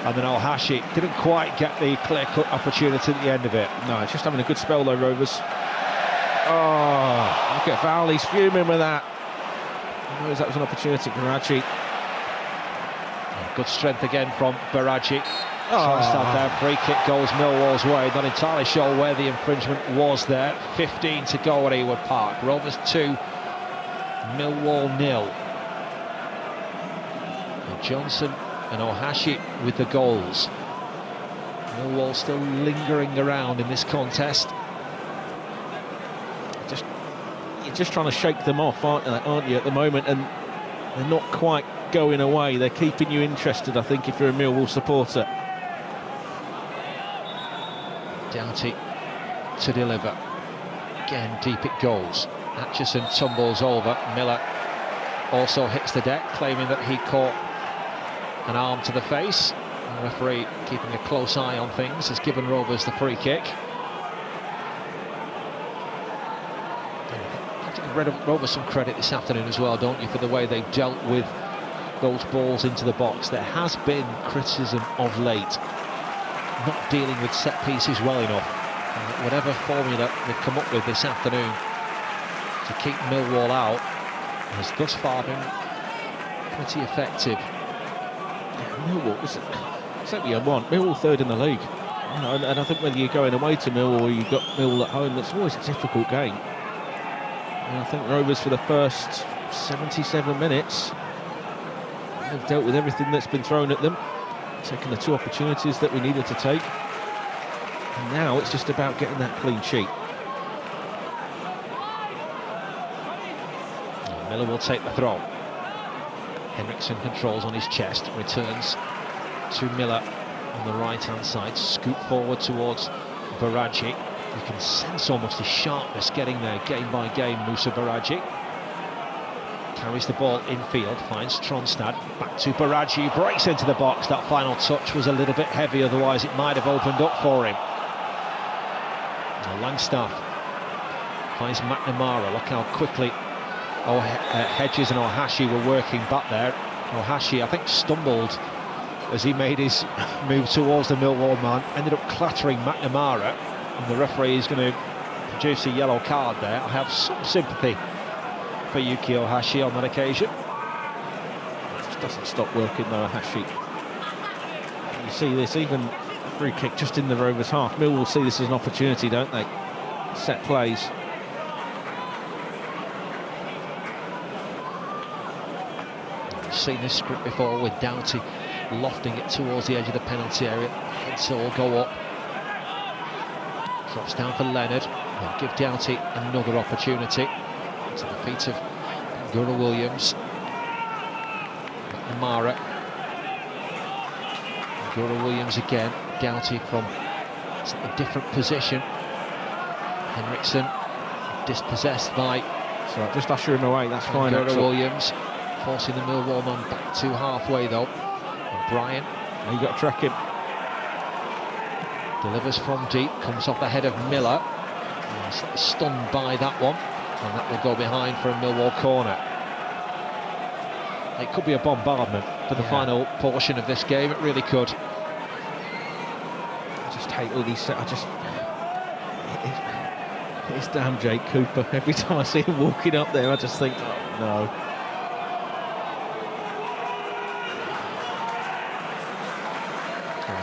And then Ohashi didn't quite get the clear-cut opportunity at the end of it. No, just having a good spell though, Rovers. Oh, look at Val, he's fuming with that. He knows that was an opportunity, Baraji. Good strength again from Baraji. Oh. There, free kick goes Millwall's way. Not entirely sure where the infringement was there. 15 to go at Ewood Park. Rovers 2, Millwall 0. And Johnson and Ohashi with the goals. Millwall still lingering around in this contest. You're just trying to shake them off, aren't you, at the moment? And they're not quite going away. They're keeping you interested, I think, if you're a Millwall supporter. Doughty to deliver. Again, deep it goes. Atchison tumbles over. Miller also hits the deck, claiming that he caught an arm to the face. The referee, keeping a close eye on things, has given Rovers the free kick. Rovers some credit this afternoon as well, don't you, for the way they've dealt with those balls into the box. There has been criticism of late, not dealing with set pieces well enough. Whatever formula they've come up with this afternoon to keep Millwall out has thus far been pretty effective. Yeah, Millwall, it's like you want. Millwall third in the league. And I think whether you're going away to Millwall or you've got Millwall at home, it's always a difficult game. And I think Rovers, for the first 77 minutes, they've dealt with everything that's been thrown at them, taken the two opportunities that we needed to take. And now it's just about getting that clean sheet. Miller will take the throw. Henriksen controls on his chest, returns to Miller on the right-hand side, scoop forward towards Baraji. You can sense almost his sharpness getting there game by game. Musa Baraji carries the ball infield, finds Tronstad, back to Baraji, breaks into the box. That final touch was a little bit heavy, otherwise it might have opened up for him. Now Langstaff finds McNamara. Look how quickly Hedges and Ohashi were working back there. Ohashi, I think, stumbled as he made his move towards the Millwall man, ended up clattering McNamara, and the referee is going to produce a yellow card there. I have some sympathy for Yuki Ohashi on that occasion. It just doesn't stop working though, Ohashi. You see this, even a free kick just in the Rovers half. Millwall see this as an opportunity, don't they? Set plays. I've seen this script before with Doughty lofting it towards the edge of the penalty area. Heads all go up. Drops down for Leonard. They'll give Doughty another opportunity. To the feet of Guru Williams. McNamara. Guru Williams again. Doughty from a different position. Henriksen dispossessed by... So just usher him away, that's fine. Guru Williams forcing the Millwall man back to halfway though. And Bryan. You got to track him. Delivers from deep, comes off the head of Miller. He's stunned by that one, and that will go behind for a Millwall corner. It could be a bombardment for the final portion of this game, it really could. I just hate all these... It's damn Jake Cooper. Every time I see him walking up there, I just think, oh, no.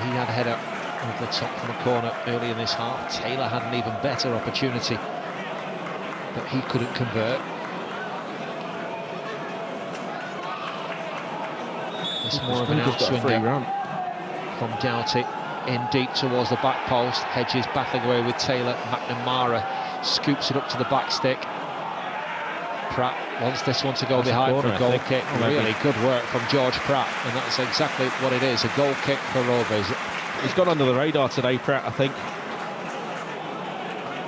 He had a header over the top from the corner early in this half. Taylor had an even better opportunity that he couldn't convert. It's more of an outswinger from Doughty in deep towards the back post. Hedges battling away with Taylor. McNamara scoops it up to the back stick. Pratt wants this one to go behind for a goal kick. Really good work from George Pratt, and that's exactly what it is, a goal kick for Rovers. He's gone under the radar today, Pratt, I think.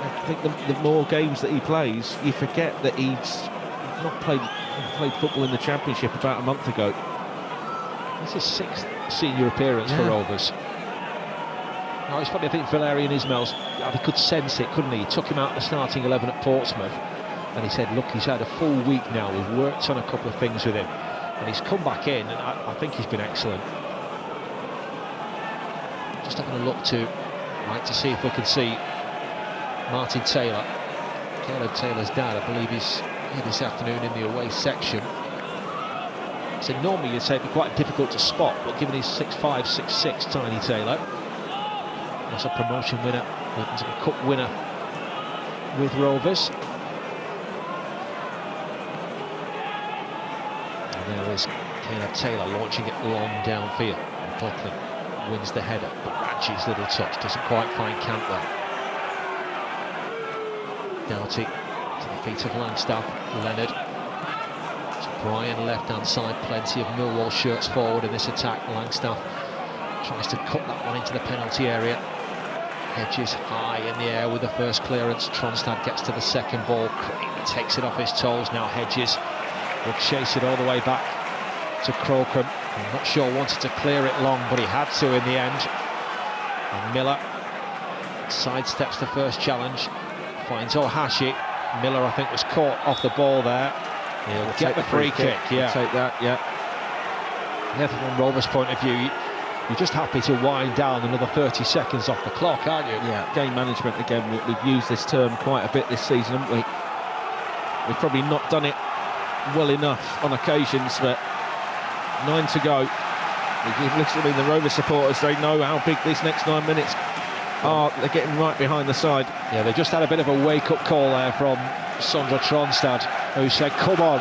I think the more games that he plays, you forget that he's not played football in the Championship about a month ago. This is his 6th senior appearance for Rovers. Now, it's funny, I think Valerian Ismail's, he could sense it, couldn't he? He took him out of the starting 11 at Portsmouth, and he said, look, he's had a full week now, we've worked on a couple of things with him, and he's come back in, and I think he's been excellent. Just having a look to see if we can see Martin Taylor, Caleb Taylor's dad. I believe he's here this afternoon in the away section. So normally you'd say it'd be quite difficult to spot, but given he's 6'5", 6'6", Tiny Taylor, that's a promotion winner, a cup winner with Rovers. And there is Caleb Taylor launching it long downfield. Buckley wins the header, but Ratchie's little touch doesn't quite find Cantwell. Doughty to the feet of Langstaff. Leonard. So Brian left-hand side, plenty of Millwall shirts forward in this attack. Langstaff tries to cut that one into the penalty area. Hedges high in the air with the first clearance. Tronstad gets to the second ball. Kramer takes it off his toes. Now Hedges will chase it all the way back to Crocombe. I'm not sure wanted to clear it long, but he had to in the end. And Miller sidesteps the first challenge. Finds Ohashi. Miller, I think, was caught off the ball there. He'll get the free kick. Yeah, take that. Yeah. Yeah, from Rovers' point of view, you're just happy to wind down another 30 seconds off the clock, aren't you? Yeah. Game management again. We've used this term quite a bit this season, haven't we? We've probably not done it well enough on occasions, but 9 to go. Literally, the Rovers supporters, they know how big these next 9 minutes are. They're getting right behind the side. Yeah, they just had a bit of a wake-up call there from Sondre Tronstad, who said, come on,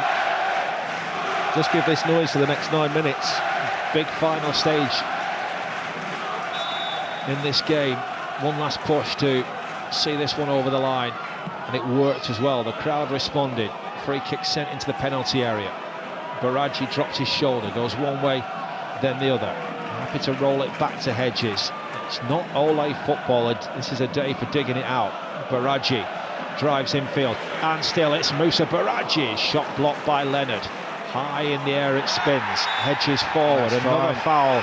just give this noise for the next 9 minutes. Big final stage in this game. One last push to see this one over the line, and it worked as well. The crowd responded. Free kick sent into the penalty area. Baraji drops his shoulder, goes one way, then the other. Happy to roll it back to Hedges. It's not Ole football. This is a day for digging it out. Baraji drives infield, and still it's Musa Baraji. Shot blocked by Leonard. High in the air it spins. Hedges forward. That's another foul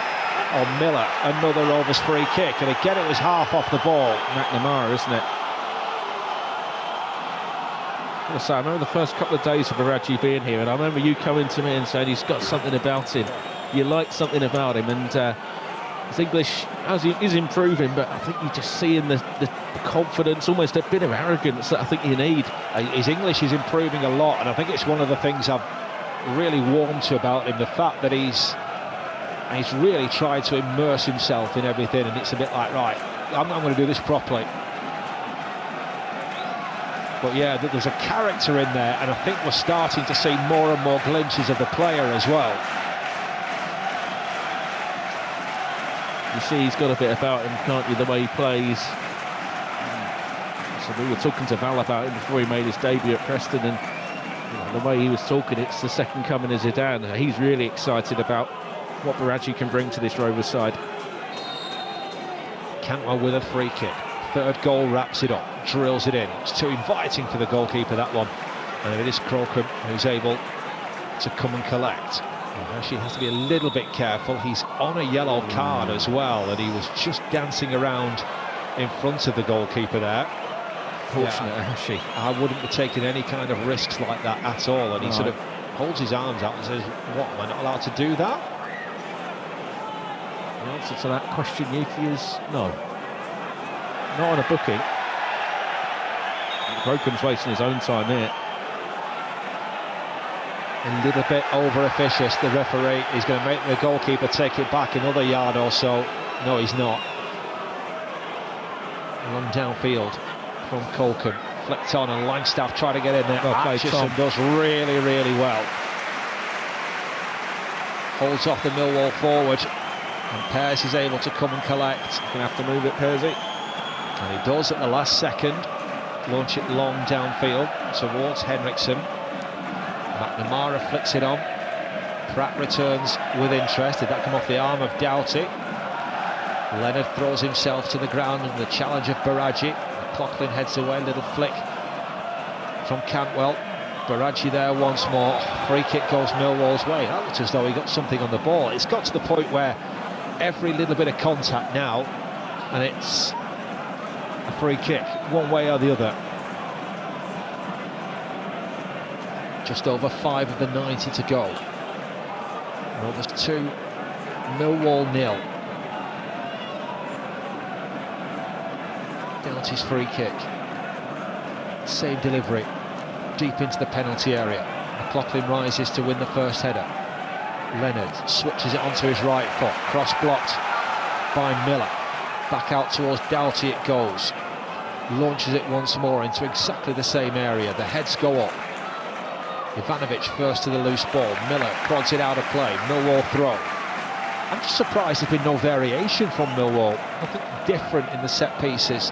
on Miller. Another Rovers free kick, and again it was half off the ball. McNamara, isn't it? I remember the first couple of days of Baraji being here, and I remember you coming to me and saying he's got something about him. You like something about him, and his English is improving, but I think you're just seeing the confidence, almost a bit of arrogance that I think you need. His English is improving a lot, and I think it's one of the things I've really warmed to about him, the fact that he's really tried to immerse himself in everything, and it's a bit like, right, I'm going to do this properly. But yeah, there's a character in there, and I think we're starting to see more and more glimpses of the player as well. You see he's got a bit about him, can't you, the way he plays. So we were talking to Val about him before he made his debut at Preston, and the way he was talking, it's the second coming of Zidane. He's really excited about what Baraji can bring to this Rovers side. Cantwell with a free kick. Third goal wraps it up, drills it in. It's too inviting for the goalkeeper, that one. And it is Crocombe who's able to come and collect. Actually has to be a little bit careful. He's on a yellow card as well, and he was just dancing around in front of the goalkeeper there. Fortunate, actually. I wouldn't be taking any kind of risks like that at all, and he sort of holds his arms out and says, what, am I not allowed to do that? The answer to that question, Yuki, is no. Not on a booking. Crocombe's wasting his own time here. A little bit over-officious, the referee. He's going to make the goalkeeper take it back another yard or so. No, he's not. Run downfield from Colcombe. Flicked on, and Langstaff trying to get in there. Atchison does really, really well. Holds off the Millwall forward. And Pears is able to come and collect. Gonna have to move it, Persy. And he does at the last second. Launch it long downfield towards Henriksen. McNamara flicks it on. Pratt returns with interest. Did that come off the arm of Doughty? Leonard throws himself to the ground and the challenge of Baraggi. McLaughlin heads away, little flick from Cantwell. Baraggi there once more. Free kick goes Millwall's way. That looks as though he got something on the ball. It's got to the point where every little bit of contact now, and it's a free kick, one way or the other. Just over 5 of the 90 to go. Rovers 2, Millwall 0. Doughty's free kick. Same delivery. Deep into the penalty area. McLaughlin rises to win the first header. Leonard switches it onto his right foot. Cross blocked by Miller. Back out towards Doughty it goes. Launches it once more into exactly the same area. The heads go up. Ivanovic first to the loose ball. Miller prods it out of play. Millwall throw. I'm just surprised there's been no variation from Millwall. Nothing different in the set pieces.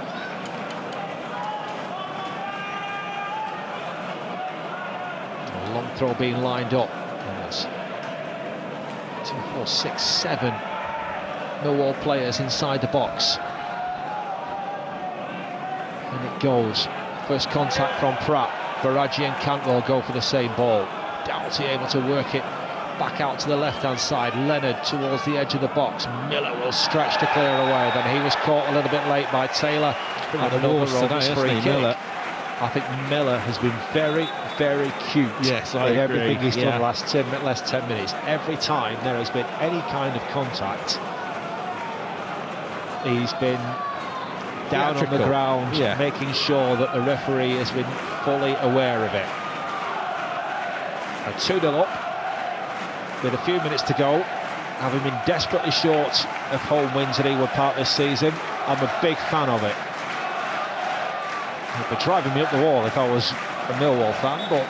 A long throw being lined up. There's 2, 4, 6, 7 Millwall players inside the box. And it goes. First contact from Pratt. Baraggi and Cantwell go for the same ball. Doughty able to work it back out to the left-hand side. Leonard towards the edge of the box. Miller will stretch to clear away. Then he was caught a little bit late by Taylor. And another Rovers free kick. I think Miller has been very, very cute. Yes, I agree. Everything he's done the last 10 minutes. Every time there has been any kind of contact, he's been down on the ground, making sure that the referee has been fully aware of it. A 2-0 up with a few minutes to go, having been desperately short of home wins at Ewood Park this season. I'm a big fan of it. It'd be driving me up the wall if I was a Millwall fan, but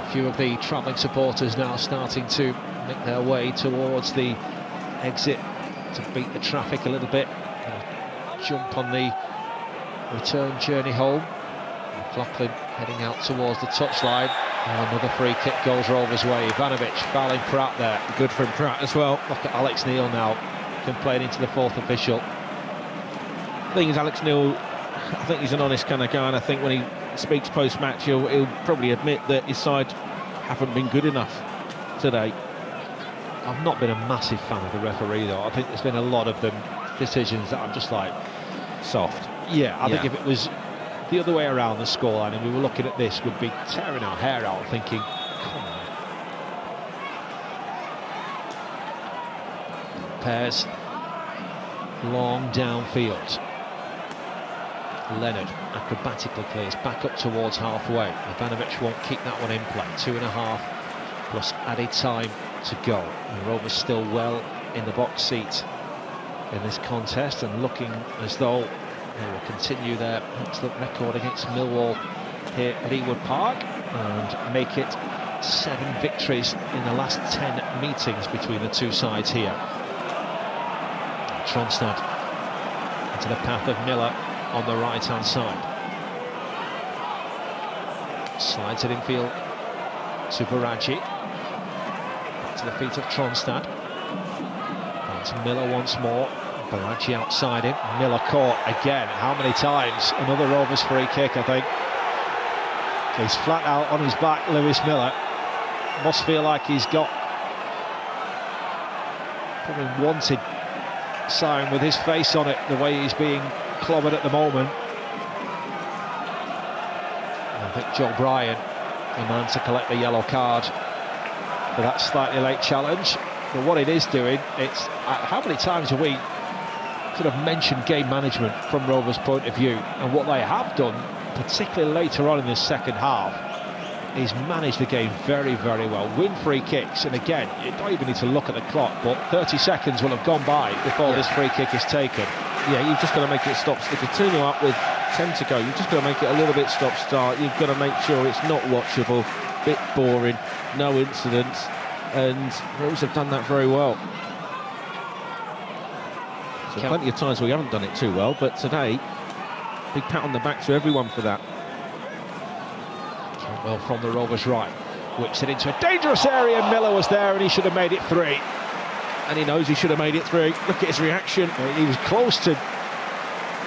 a few of the travelling supporters now starting to make their way towards the exit to beat the traffic a little bit. Jump on the return journey home. McLaughlin heading out towards the touchline. Another free kick goes Rovers' way. Ivanovic fouling Pratt there. Good from Pratt as well. Look at Alex Neil now, complaining to the fourth official. The thing is, Alex Neil, I think he's an honest kind of guy, and I think when he speaks post-match, he'll probably admit that his side haven't been good enough today. I've not been a massive fan of the referee, though. I think there's been a lot of them decisions that I'm just like... soft. Yeah, I think if it was the other way around the scoreline and we were looking at this, we'd be tearing our hair out thinking, come on. Pears. Long downfield. Leonard acrobatically clears back up towards halfway. Ivanovic won't keep that one in play. 2.5 plus added time to go. And Rovers still well in the box seat in this contest and looking as though they will continue their excellent record against Millwall here at Ewood Park and make it 7 victories in the last 10 meetings between the two sides here. Tronstad into the path of Miller on the right-hand side. Slides it infield to Baraggi. Back to the feet of Tronstad. Back to Miller once more. Baraggi outside him. Miller caught again. How many times? Another Rovers free kick, I think. He's flat out on his back, Lewis Miller. Must feel like he's got probably wanted sign with his face on it, the way he's being clobbered at the moment. I think Joe Bryan, the man to collect the yellow card for that slightly late challenge. But what it is doing, it's how many times have we sort of mentioned game management from Rovers' point of view, and what they have done, particularly later on in this second half, is manage the game very, very well. Win free kicks, and again, you don't even need to look at the clock, but 30 seconds will have gone by before this free kick is taken. Yeah, you've just got to make it stop. If you're 2-0 up with 10 to go, you've just got to make it a little bit stop-start. You've got to make sure it's not watchable, bit boring, no incidents. and Rovers have done that very well. So plenty of times we haven't done it too well, but today, big pat on the back to everyone for that. Well, from the Rovers right, whips it into a dangerous area. Miller was there and he should have made it 3. And he knows he should have made it 3. Look at his reaction. He was close to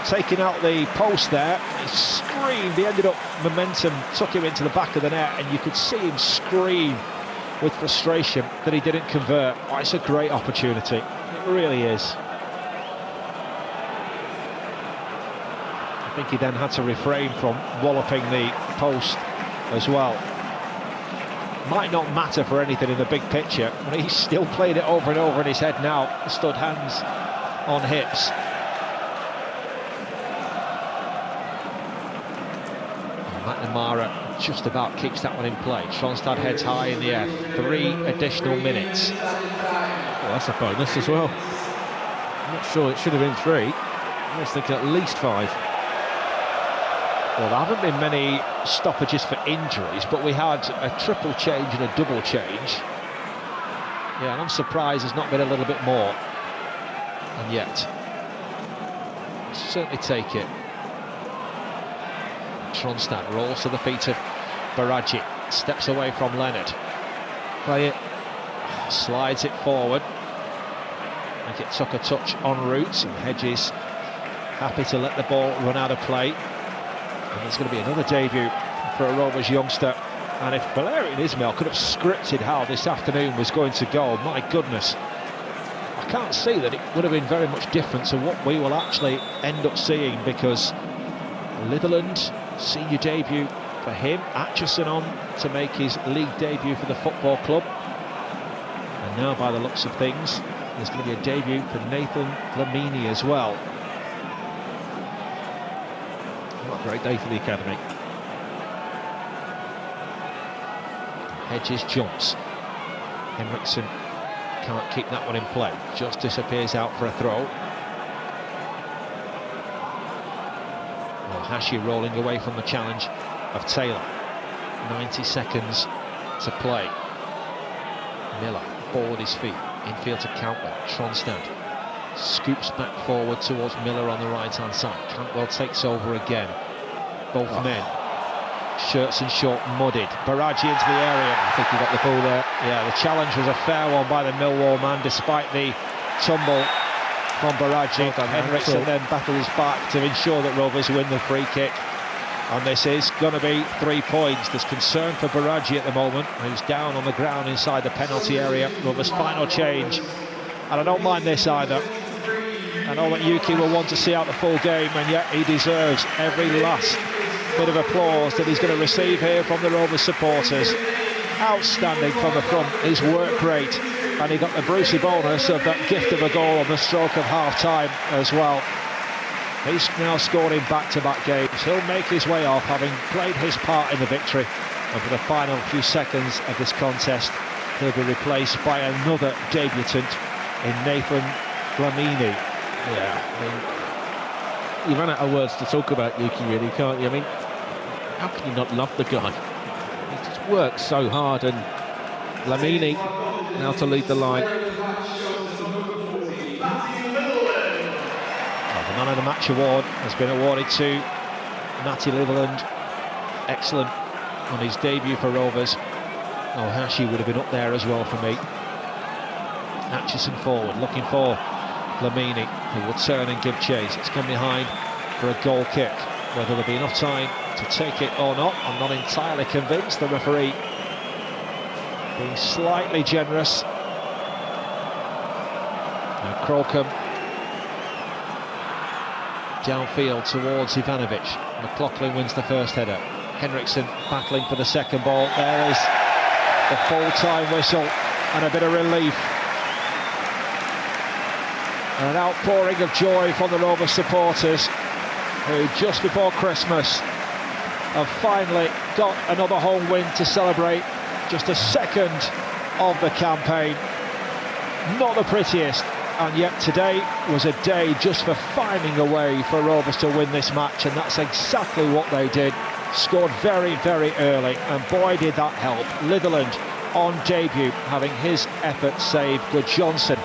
taking out the post there. He screamed. He ended up, momentum took him into the back of the net, and you could see him scream with frustration that he didn't convert. Oh, it's a great opportunity. It really is. I think he then had to refrain from walloping the post as well. Might not matter for anything in the big picture, but he's still played it over and over in his head now. Stood hands on hips. McNamara just about keeps that one in play. Tronstad heads high in the air. 3 additional minutes. Well, that's a bonus as well. I'm not sure it should have been 3. I was thinking at least 5. Well, there haven't been many stoppages for injuries, but we had a triple change and a double change. Yeah, and I'm surprised there's not been a little bit more. And yet, certainly take it. Tronstad rolls to the feet of Baraji, steps away from Leonard. Play it. Slides it forward. I think it took a touch en route, and Hedges happy to let the ball run out of play. And there's going to be another debut for a Rovers youngster. And if Valerian Ismail could have scripted how this afternoon was going to go, my goodness, I can't see that it would have been very much different to what we will actually end up seeing, because Litherland, senior debut for him, Atchison on to make his league debut for the football club. And now, by the looks of things, there's going to be a debut for Nathan Lamini as well. What a great day for the academy. Hedges jumps. Henriksen can't keep that one in play. Just disappears out for a throw. Well, Hashi rolling away from the challenge of Taylor. 90 seconds to play. Miller, ball at his feet. Infield to Cantwell. Tronstad scoops back forward towards Miller on the right-hand side. Cantwell takes over again. Both men. Shirts and short, muddied. Baraji into the area. I think he got the ball there. Yeah, the challenge was a fair one by the Millwall man, despite the tumble from Baraji. Henriksen then battled his back to ensure that Rovers win the free kick. And this is going to be 3 points. There's concern for Baraji at the moment, who's down on the ground inside the penalty area. Rovers' final change. And I don't mind this either. I know that Yuki will want to see out the full game, and yet he deserves every last bit of applause that he's going to receive here from the Rovers supporters. Outstanding from the front, his work rate, and he got the Brucey bonus of that gift of a goal on the stroke of half-time as well. He's now scored in back-to-back games. He'll make his way off, having played his part in the victory, and for the final few seconds of this contest, he'll be replaced by another debutant in Nathan Lamini. Yeah, I mean, you run out of words to talk about Yuki, really, can't you? I mean, how can you not love the guy? He just works so hard, and Lamini now to lead the line. Well, the Man of the Match award has been awarded to Matty Litherland. Excellent on his debut for Rovers. Oh, Hashi would have been up there as well for me. Atchison forward, looking for Lamini, who will turn and give chase. It's come behind for a goal kick. Whether there'll be enough time to take it or not, I'm not entirely convinced. The referee being slightly generous. Now Crocombe downfield towards Ivanovic. McLaughlin wins the first header. Henriksen battling for the second ball. There is the full-time whistle and a bit of relief. And an outpouring of joy from the Rovers supporters, who just before Christmas have finally got another home win to celebrate. Just a second of the campaign. Not the prettiest, and yet today was a day just for finding a way for Rovers to win this match, and that's exactly what they did. Scored very, very early, and boy did that help. Litherland on debut, having his effort saved Good Johnson.